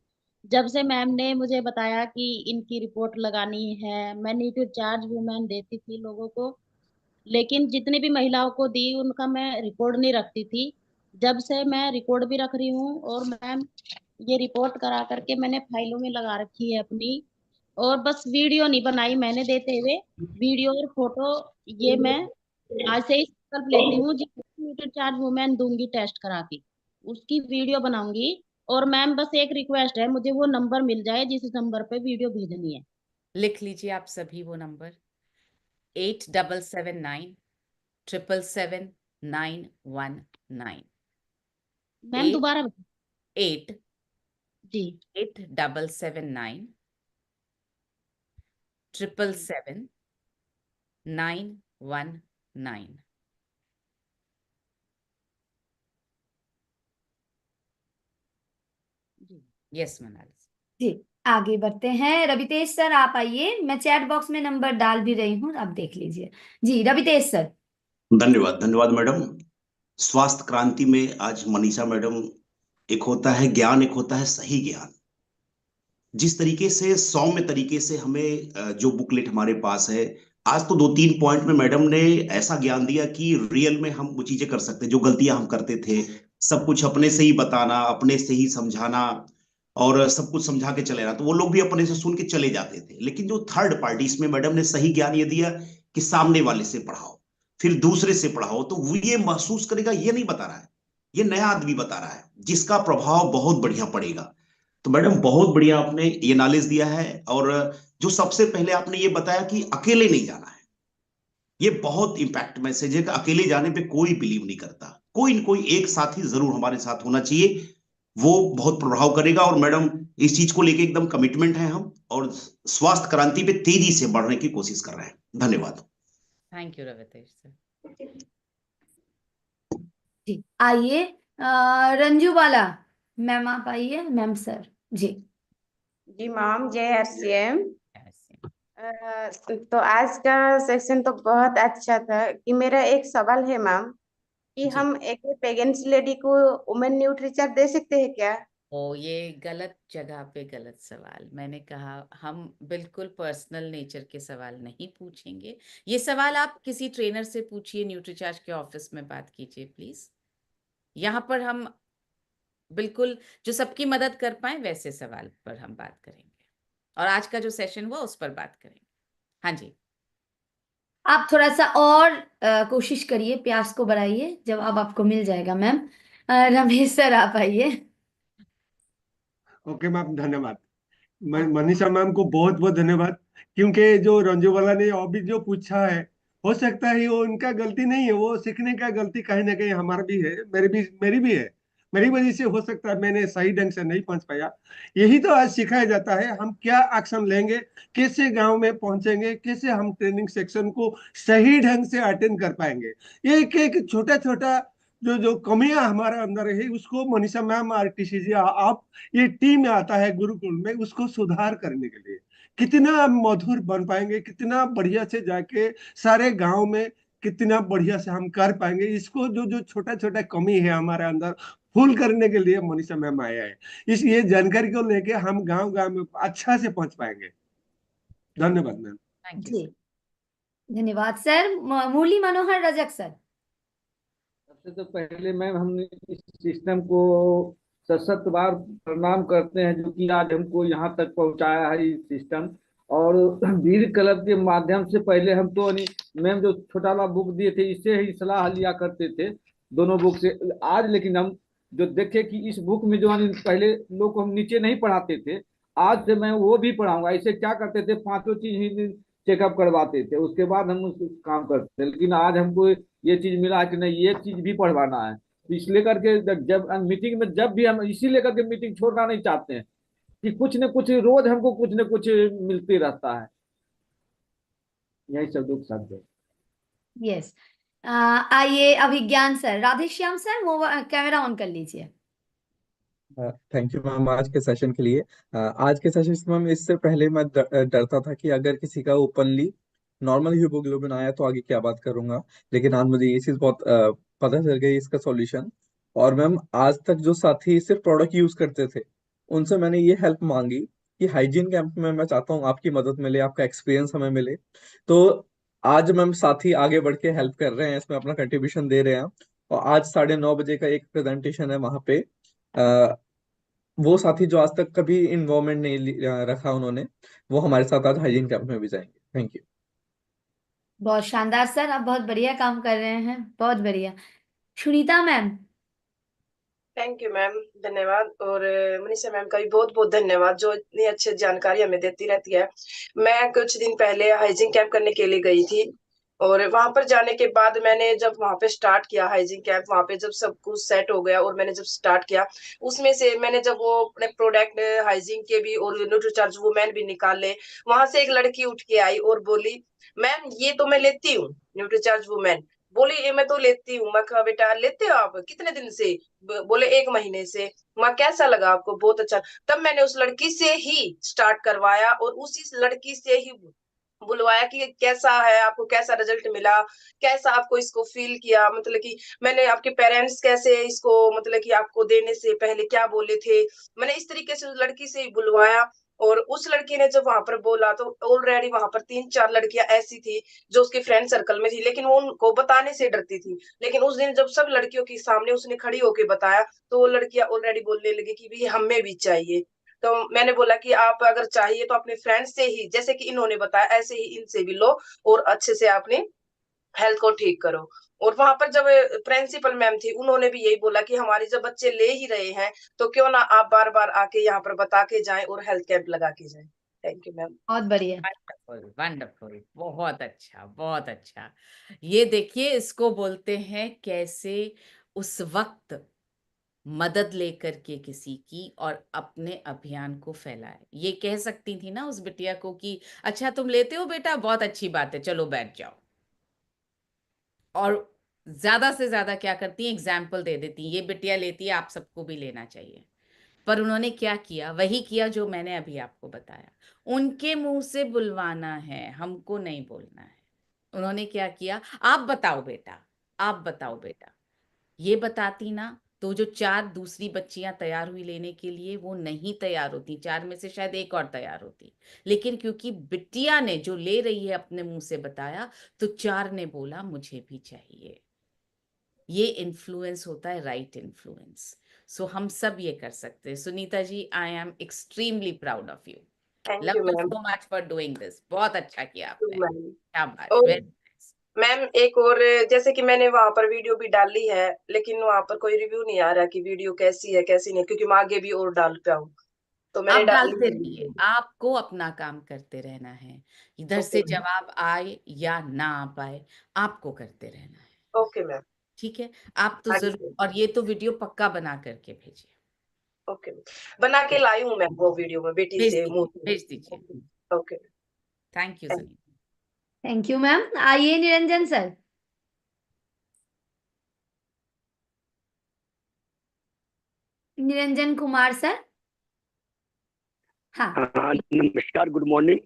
जब से मैम ने मुझे बताया कि इनकी रिपोर्ट लगानी है, मैं न्यूट्री चार्ज वुमेन देती थी लोगों को, लेकिन जितनी भी महिलाओं को दी उनका मैं रिकॉर्ड नहीं रखती थी। जब से मैं रिकॉर्ड भी रख रही हूँ और मैम ये रिपोर्ट करा करके मैंने फाइलों में लगा रखी है अपनी। और बस वीडियो नहीं बनाई मैंने देते हुए, वीडियो और फोटो ये मैं आज से ही संकल्प लेती हूँ। जितनी मीटर चार्ज वुमेन दूंगी टेस्ट करा के उसकी वीडियो बनाऊंगी। और मैम बस एक रिक्वेस्ट है, मुझे वो नंबर मिल जाए जिस नंबर पे वीडियो भेजनी है। लिख लीजिए आप सभी वो नंबर 8779777919। मैम दोबारा 8 जी 8779 777 919। यस मनाली जी, आगे बढ़ते हैं। रवितेश सर आप आइए, मैं चैट बॉक्स में नंबर डाल भी रही हूँ, आप देख लीजिए। जी रवितेश सर। धन्यवाद धन्यवाद मैडम। स्वास्थ्य क्रांति में आज मनीषा मैडम, एक होता है ज्ञान, एक होता है सही ज्ञान। जिस तरीके से सौम्य तरीके से हमें जो बुकलेट हमारे पास है, आज तो 2-3 पॉइंट में मैडम ने ऐसा ज्ञान दिया कि रियल में हम वो चीजें कर सकते हैं जो गलतियां हम करते थे। सब कुछ अपने से ही बताना, अपने से ही समझाना और सब कुछ समझा के चले जाना, तो वो लोग भी अपने से सुन के चले जाते थे। लेकिन जो थर्ड पार्टी, इसमें मैडम ने सही ज्ञान ये दिया कि सामने वाले से पढ़ाओ, फिर दूसरे से पढ़ाओ, तो वो ये महसूस करेगा। ये नहीं बता रहा है, ये नया आदमी बता रहा है जिसका प्रभाव बहुत बढ़िया पड़ेगा। तो मैडम बहुत बढ़िया आपने ये नॉलेज दिया है। और जो सबसे पहले आपने ये बताया कि अकेले नहीं जाना है, ये बहुत इंपैक्ट मैसेज है कि अकेले जाने पे कोई बिलीव नहीं करता, कोई न कोई एक साथी जरूर हमारे साथ होना चाहिए, वो बहुत प्रभाव करेगा। और मैडम इस चीज को लेके एकदम कमिटमेंट है हम, और स्वास्थ्य क्रांति पे तेजी से बढ़ने की कोशिश कर रहे हैं। धन्यवाद। Thank you Ravitesh sir. जी आइए रंजू वाला मैम आप आइए। Ma'am sir ji. जी मैम, जय आरसीएम। तो आज का सेशन तो बहुत अच्छा था। कि मेरा एक सवाल है मैम, कि हम एक प्रेग्नेंसी लेडी को वुमेन न्यूट्रीचार्ज दे सकते हैं क्या? ओ, ये गलत जगह पे गलत सवाल। मैंने कहा हम बिल्कुल पर्सनल नेचर के सवाल नहीं पूछेंगे। ये सवाल आप किसी ट्रेनर से पूछिए, न्यूट्रीचार्ज के ऑफिस में बात कीजिए प्लीज। यहाँ पर हम बिल्कुल जो सबकी मदद कर पाए वैसे सवाल पर हम बात करेंगे, और आज का जो सेशन हुआ उस पर बात करेंगे। हाँ जी, आप थोड़ा सा और कोशिश करिए, प्यास को बढ़ाइए, जवाब आपको मिल जाएगा मैम। रमेश सर आप आइए। ओके मैम, धन्यवाद। मनीषा मैम को बहुत बहुत धन्यवाद, क्योंकि जो रंजू वाला ने अभी जो पूछा है, हो सकता है वो उनका गलती नहीं है, वो सीखने का गलती कहीं ना कहीं हमारा भी है, मेरी भी है। मेरी वजह से हो सकता है मैंने सही ढंग से नहीं पहुंच पाया। यही तो आज सिखाया जाता है, हम क्या एक्शन लेंगे, कैसे गांव में पहुंचेंगे, कैसे हम ट्रेनिंग सेक्शन को सही ढंग से अटेंड कर पाएंगे। ये एक एक छोटा छोटा जो जो कमियां हमारे अंदर है, उसको मनीषा मैम और टीसी जी आप, ये टीम आता है गुरुकुल में, उसको सुधार करने के लिए कितना मधुर बन पाएंगे, कितना बढ़िया से जाके सारे गांव में कितना बढ़िया से हम कर पाएंगे। इसको जो जो छोटा छोटा कमी है हमारे अंदर फुल करने के लिए मनीषा मैम आया है। इस ये जानकारी को लेके हम गांव गांव में अच्छा से पहुंच पाएंगे। धन्यवाद मैम। थैंक यू जी धन्यवाद सर। मुरली मनोहर रजक सर। सबसे तो पहले मैम हमने इस सिस्टम को सशक्त बार प्रणाम करते हैं जो कि आज हमको यहाँ तक पहुँचाया है ये सिस्टम। और वीर क्लब के माध्यम से पहले हम तो मैम जो छोटा वाला बुक दिए थे इससे ही सलाह लिया करते थे, दोनों बुक से। आज लेकिन हम जो देखे कि इस बुक में जो पहले लोग को हम नीचे नहीं पढ़ाते थे, आज से मैं वो भी पढ़ाऊंगा। ऐसे क्या करते थे, 5 चीज ही चेकअप करवाते थे, उसके बाद हम उस काम करते थे। लेकिन आज हमको ये चीज मिला कि नहीं, ये चीज भी पढ़वाना है। तो इसलिए करके जब मीटिंग में जब भी हम इसी लेकर के मीटिंग छोड़ना नहीं चाहते हैं कि कुछ न कुछ रोज हमको कुछ न कुछ मिलते रहता है। यही सब दुख साथ है। यस आइए अभिज्ञान सर। राधेश्याम सर वो कैमरा ऑन कर लीजिए। थैंक यू मैम आज के सेशन के लिए। आज के सेशन में मैम इससे पहले मैं डरता था कि अगर किसी का ओपनली नॉर्मल हीमोग्लोबिन आया तो आगे क्या बात करूंगा, लेकिन आज मुझे ये चीज बहुत पता चल गई इसका सॉल्यूशन। और मैम आज तक जो साथी सिर्फ प्रोडक्ट यूज करते थे उनसे मैंने ये हेल्प मांगी कि हाइजीन कैंप में मैं चाहता हूँ आपकी मदद मिले, आपका एक्सपीरियंस हमें मिले। तो आज मैम साथी आगे बढ़ के हेल्प कर रहे हैं, इसमें अपना कंट्रीब्यूशन दे रहे हैं। और आज 9:30 का एक प्रेजेंटेशन है वहां पे। वो साथी जो आज तक कभी इन्वॉल्वमेंट नहीं रखा उन्होंने, वो हमारे साथ आज हाइजीन कैंप में भी जाएंगे। Thank you. बहुत शानदार सर, आप बहुत बढ़िया काम कर रहे हैं, बहुत बढ़िया। Sunita ma'am. Thank you ma'am, धन्यवाद। और मनीषा मैम का भी बहुत बहुत धन्यवाद जो इतनी अच्छी जानकारी हमें देती रहती है। मैं कुछ दिन पहले हाइजीन कैंप करने के लिए गई थी और वहां पर जाने के बाद मैंने जब वहां पे स्टार्ट किया हाइजीन कैंप, वहां पे जब सब कुछ सेट हो गया और मैंने जब स्टार्ट किया, उसमें से मैंने जब वो अपने प्रोडक्ट हाइजीन के भी और न्यूट्रीचार्ज वुमेन भी निकाले, वहां से एक लड़की उठ के आई और बोली मैम ये तो मैं लेती हूँ न्यूट्रीचार्ज वुमेन। बोली ये मैं तो लेती हूँ। मैं कहा बेटा लेते हो आप कितने दिन से? बोले 1 महीने से। मैं कैसा लगा आपको? बहुत अच्छा। तब मैंने उस लड़की से ही स्टार्ट करवाया और उसी लड़की से ही बुलवाया कि कैसा है, आपको कैसा रिजल्ट मिला, कैसा आपको इसको फील किया, मतलब कि मैंने आपके पेरेंट्स कैसे इसको मतलब कि आपको देने से पहले क्या बोले थे। मैंने इस तरीके से उस लड़की से ही बुलवाया और उस लड़की ने जब वहां पर बोला तो ऑलरेडी वहां पर 3-4 लड़कियां ऐसी थी जो उसके फ्रेंड सर्कल में थी, लेकिन वो उनको बताने से डरती थी। लेकिन उस दिन जब सब लड़कियों के सामने उसने खड़ी होके बताया तो वो लड़कियां ऑलरेडी बोलने लगी कि भी हमें भी चाहिए। तो मैंने बोला कि आप अगर चाहिए तो अपने फ्रेंड से ही, जैसे कि इन्होंने बताया ऐसे ही इनसे भी लो और अच्छे से अपनी हेल्थ को ठीक करो। और वहां पर जब प्रिंसिपल मैम थी उन्होंने भी यही बोला कि हमारे जब बच्चे ले ही रहे हैं तो क्यों ना आप बार बार आके यहाँ पर बता के जाएं और हेल्थ कैंप लगा के जाएं। Thank you ma'am. बहुत बढ़िया। वंडरफुल वंडरफुल, बहुत अच्छा बहुत अच्छा। ये देखिए इसको बोलते हैं कैसे उस वक्त मदद लेकर के किसी की और अपने अभियान को फैलाए। ये कह सकती थी ना उस बिटिया को कि अच्छा तुम लेते हो बेटा, बहुत अच्छी बात है, चलो बैठ जाओ। और ज्यादा से ज्यादा क्या करती है, एग्जाम्पल दे देती है, ये बिटिया लेती है आप सबको भी लेना चाहिए। पर उन्होंने क्या किया, वही किया जो मैंने अभी आपको बताया। उनके मुंह से बुलवाना है, हमको नहीं बोलना है। उन्होंने क्या किया, आप बताओ बेटा, आप बताओ बेटा। ये बताती ना तो जो 4 दूसरी बच्चियां तैयार हुई लेने के लिए, वो नहीं तैयार होती। 4 में से शायद एक और तैयार होती, लेकिन क्योंकि बिटिया ने जो ले रही है अपने मुंह से बताया तो 4 ने बोला मुझे भी चाहिए। ये इन्फ्लुएंस होता है, राइट इन्फ्लुएंस। सो हम सब ये कर सकते हैं। Sunita ji, I am extremely proud of you. Thank you love you ma'am. So much for doing this. बहुत अच्छा किया आपने, मैम शाबाश, और वेरी नाइस। मैम एक और, जैसे कि मैंने वहां पर वीडियो भी डाली है लेकिन वहां पर कोई रिव्यू नहीं आ रहा कि वीडियो कैसी है कैसी नहीं, क्योंकि मैं आगे भी और डाल पाऊँ तो मैंने आप डाली डालते है रहिए, वीडियो। आपको अपना काम करते रहना है। इधर ओके से मैम। जवाब आए या ना आ पाए, आपको करते रहना है। Okay ma'am. ठीक है, आप तो हाँ जरूर, जी, और ये तो वीडियो पक्का बना करके भेजिए। ओके। बना के लाई हूँ मैं वो वीडियो में बेटी भेज से दीजिए, मुंह से। भेज दीजिए। Okay, thank you thank Sunny. Thank you ma'am. आइए निरंजन सर। निरंजन कुमार सर। हाँ। हाँ, नमस्कार, गुड मॉर्निंग।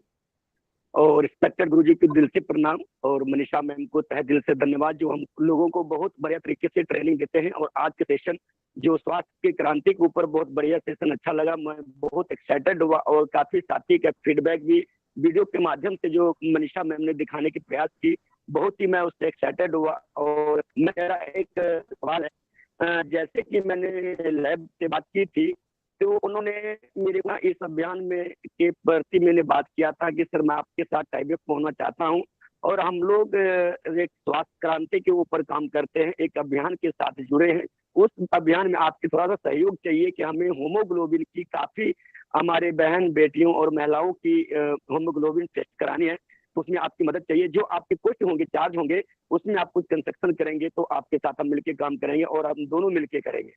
और रिस्पेक्टेड गुरुजी को दिल से प्रणाम, और मनीषा मैम को तहे दिल से धन्यवाद जो हम लोगों को बहुत बढ़िया तरीके से ट्रेनिंग देते हैं। और आज के सेशन जो स्वास्थ्य की क्रांति के ऊपर बहुत बढ़िया सेशन, अच्छा लगा। मैं बहुत एक्साइटेड हुआ और काफी साथी का फीडबैक भी वीडियो के माध्यम से जो मनीषा मैम ने दिखाने की प्रयास की, बहुत ही मैं उससे एक्साइटेड हुआ। और मेरा एक सवाल है, जैसे कि मैंने लैब से बात की थी, तो उन्होंने मेरे वहाँ इस अभियान में के प्रति मैंने बात किया था कि सर मैं आपके साथ टाइप होना चाहता हूँ, और हम लोग एक स्वास्थ्य क्रांति के ऊपर काम करते हैं, एक अभियान के साथ जुड़े हैं। उस अभियान में आपके थोड़ा सा सहयोग चाहिए कि हमें होमोग्लोबिन की काफी हमारे बहन बेटियों और महिलाओं की होमोग्लोबिन टेस्ट करानी है, तो उसमें आपकी मदद चाहिए। जो आपके कुछ होंगे, चार्ज होंगे, उसमें आप कुछ कंसेक्शन करेंगे तो आपके साथ हम मिलकर काम करेंगे और हम दोनों मिलकर करेंगे।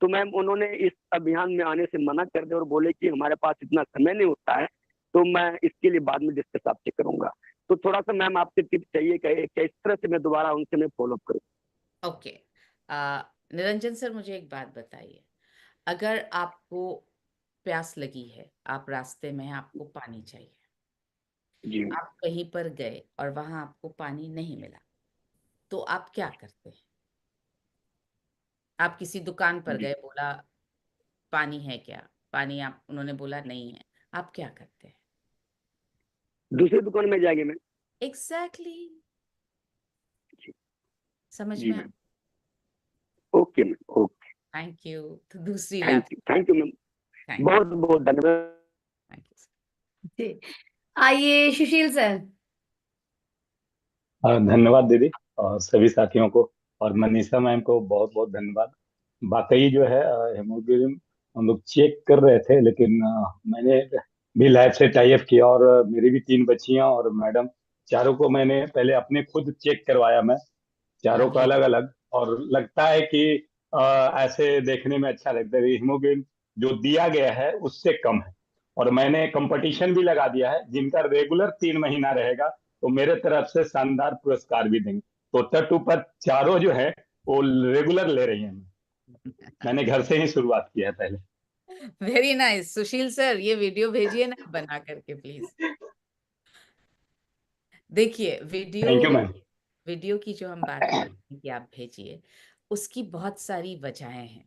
तो मैम उन्होंने इस अभियान में आने से मना कर दिया और बोले कि हमारे पास इतना समय नहीं होता है, तो मैं इसके लिए बाद में डिस्कस आपसे करूंगा। तो थोड़ा सा मैम आपसे टिप्स चाहिए कि किस तरह से मैं दोबारा उनसे मैं फॉलो अप करूँ। ओके, निरंजन सर मुझे एक बात बताइए, अगर आपको प्यास लगी है, आप रास्ते में हैं, आपको पानी चाहिए, जी आप कहीं पर गए और वहां आपको पानी नहीं मिला, तो आप क्या करते हैं? आप किसी दुकान पर गए, बोला पानी है क्या, पानी, आप उन्होंने बोला नहीं है, आप क्या करते हैं? दूसरी दुकान में जाएंगे मैम। एग्जैक्टली समझ जी में? Ma'am, okay ma'am, okay, thank you. तो दूसरी lab. Thank you ma'am, thank बहुत बहुत धन्यवाद। जी, आइए सुशील सर। धन्यवाद दीदी, और सभी साथियों को, और मनीषा मैम को बहुत बहुत धन्यवाद। वाकई जो है हेमोग्लोबिन हम लोग चेक कर रहे थे, लेकिन मैंने भी लैब से टाई अप किया, और मेरी भी 3 बच्चियां और मैडम, चारों को मैंने पहले अपने खुद चेक करवाया, मैं चारों का अलग अलग। और लगता है कि ऐसे देखने में अच्छा लगता है, हीमोग्लोबिन जो दिया गया है उससे कम है। और मैंने कंपटीशन भी लगा दिया है, जिनका रेगुलर 3 महीना रहेगा तो मेरे तरफ से शानदार पुरस्कार भी देंगे। तो तट ऊपर चारों जो है वो रेगुलर ले रही हैं। मैंने घर से ही शुरुआत किया है पहले। वेरी नाइस सुशील सर, ये वीडियो भेजिए ना बना करके प्लीज। देखिए थैंक यू मैम। वीडियो की जो हम बात कर रहे हैं कि आप भेजिए, उसकी बहुत सारी वजहें हैं।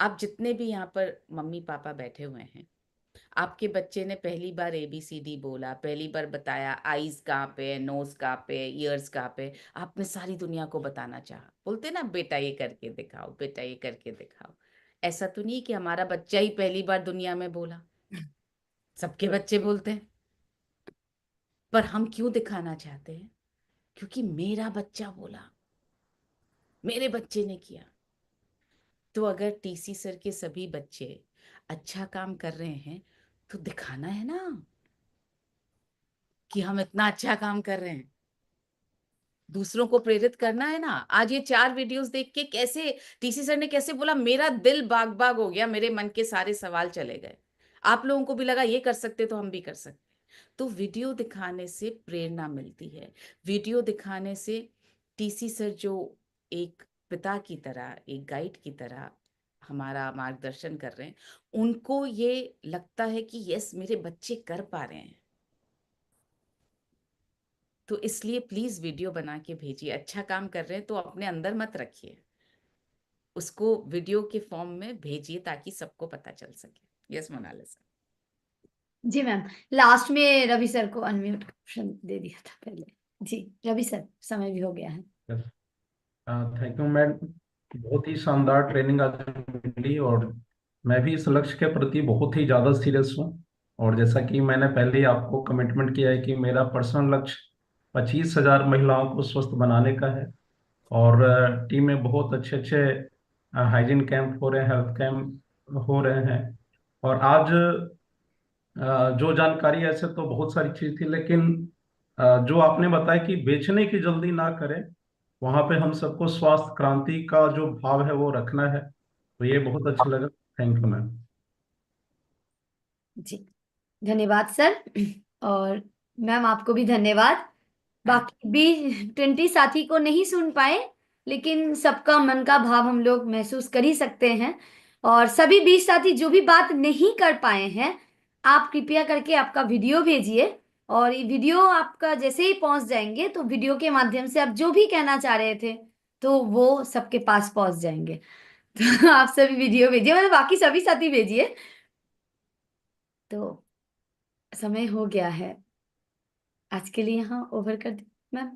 आप जितने भी यहाँ पर मम्मी पापा बैठे हुए हैं, आपके बच्चे ने पहली बार ABCD बोला, पहली बार बताया आईज कहाँ पे है, नोज कहाँ पे है, ईयर्स कहाँ पे, आपने सारी दुनिया को बताना चाहा। बोलते ना बेटा ये करके दिखाओ, बेटा ये करके दिखाओ। ऐसा तो नहीं कि हमारा बच्चा ही पहली बार दुनिया में बोला, सबके बच्चे बोलते हैं। पर हम क्यों दिखाना चाहते हैं? क्योंकि मेरा बच्चा बोला, मेरे बच्चे ने किया। तो अगर TC सर के सभी बच्चे अच्छा काम कर रहे हैं, तो दिखाना है ना कि हम इतना अच्छा काम कर रहे हैं, दूसरों को प्रेरित करना है ना। आज ये 4 वीडियोस देख के कैसे TC सर ने कैसे बोला, मेरा दिल बाग बाग हो गया, मेरे मन के सारे सवाल चले गए। आप लोगों को भी लगा ये कर सकते तो हम भी कर सकते। तो वीडियो दिखाने से प्रेरणा मिलती है, वीडियो दिखाने से TC सर जो एक पिता की तरह, एक गाइड की तरह हमारा मार्गदर्शन कर रहे हैं, उनको ये लगता है कि यस मेरे बच्चे कर पा रहे हैं। तो इसलिए प्लीज वीडियो बना के भेजिए। अच्छा काम कर रहे हैं तो अपने अंदर मत रखिए, उसको वीडियो के फॉर्म में भेजिए ताकि सबको पता चल सके। यस मोनालिसा। जी मैम, लास्ट में रवि सर को अनम्यूट ऑप्शन दे दिया था पहले। जी रवि सर, समय भी हो गया है। थैंक यू मैम, बहुत ही शानदार ट्रेनिंग आज मिली, और मैं भी इस लक्ष्य के प्रति बहुत ही ज़्यादा सीरियस हूँ। और जैसा कि मैंने पहले ही आपको कमिटमेंट किया है कि मेरा पर्सनल लक्ष्य 25,000 महिलाओं को स्वस्थ बनाने का है। और टीम में बहुत अच्छे अच्छे हाइजीन कैंप हो रहे हैं, हेल्थ कैंप हो रहे हैं। और आज जो जानकारी, ऐसे तो बहुत सारी चीज थी, लेकिन जो आपने बताया कि बेचने की जल्दी ना करें, वहां पे हम सबको स्वास्थ्य क्रांति का जो भाव है वो रखना है, तो ये बहुत अच्छा लगा। Thank you ma'am. जी धन्यवाद सर। और मैम आपको भी धन्यवाद। बाकी भी 20 साथी को नहीं सुन पाए, लेकिन सबका मन का भाव हम लोग महसूस कर ही सकते हैं। और सभी 20 साथी जो भी बात नहीं कर पाए हैं, आप कृपया करके आपका वीडियो भेजिए, और ये वीडियो आपका जैसे ही पहुंच जाएंगे तो वीडियो के माध्यम से आप जो भी कहना चाह रहे थे तो वो सबके पास पहुंच जाएंगे। तो आप सभी वीडियो भेजिए, मतलब बाकी सभी साथी भेजिए। तो समय हो गया है, आज के लिए यहाँ ओवर कर दी मैम।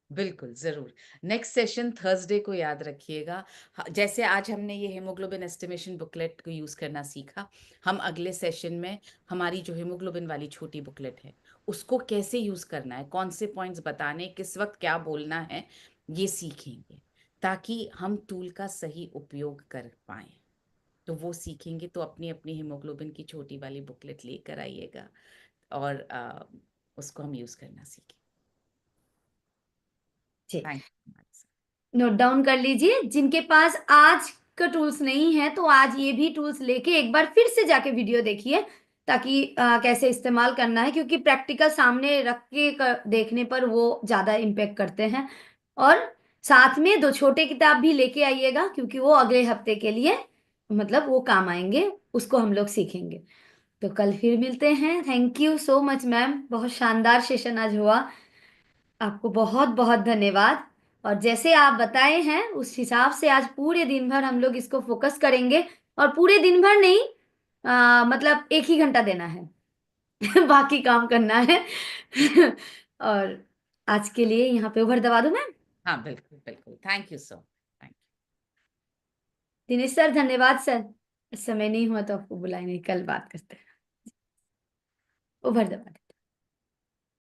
बिल्कुल जरूर। नेक्स्ट सेशन थर्सडे को याद रखिएगा। जैसे आज हमने ये हेमोग्लोबिन एस्टिमेशन बुकलेट को यूज करना सीखा, हम अगले सेशन में हमारी जो हेमोग्लोबिन वाली छोटी बुकलेट है उसको कैसे यूज करना है, कौन से पॉइंट्स बताने, किस वक्त क्या बोलना है, ये सीखेंगे ताकि हम टूल का सही उपयोग कर पाए। तो वो सीखेंगे तो अपनी अपनी हेमोग्लोबिन की छोटी वाली बुकलेट लेकर आइएगा और उसको हम यूज करना सीखें। जी थैंक यू। नोट डाउन कर लीजिए, जिनके पास आज का टूल्स नहीं है तो आज ये भी टूल्स लेके एक बार फिर से जाके वीडियो देखिए, ताकि कैसे इस्तेमाल करना है, क्योंकि प्रैक्टिकल सामने रख के देखने पर वो ज्यादा इम्पेक्ट करते हैं। और साथ में 2 छोटे किताब भी लेके आइएगा, क्योंकि वो अगले हफ्ते के लिए मतलब वो काम आएंगे, उसको हम लोग सीखेंगे। तो कल फिर मिलते हैं। Thank you so much ma'am, बहुत शानदार सेशन आज हुआ। आपको बहुत बहुत धन्यवाद। और जैसे आप बताए हैं उस हिसाब से आज पूरे दिन भर हम लोग इसको फोकस करेंगे, और पूरे दिन भर नहीं, मतलब 1 ही घंटा देना है। बाकी काम करना है। और आज के लिए यहाँ पे ओवर दबा दूं मैम। हाँ बिल्कुल बिल्कुल, thank you so. Thank Dinesh sir धन्यवाद सर, इस समय नहीं हुआ तो आपको बुलाएंगे, कल बात करते हैं। ओवर दबा दें।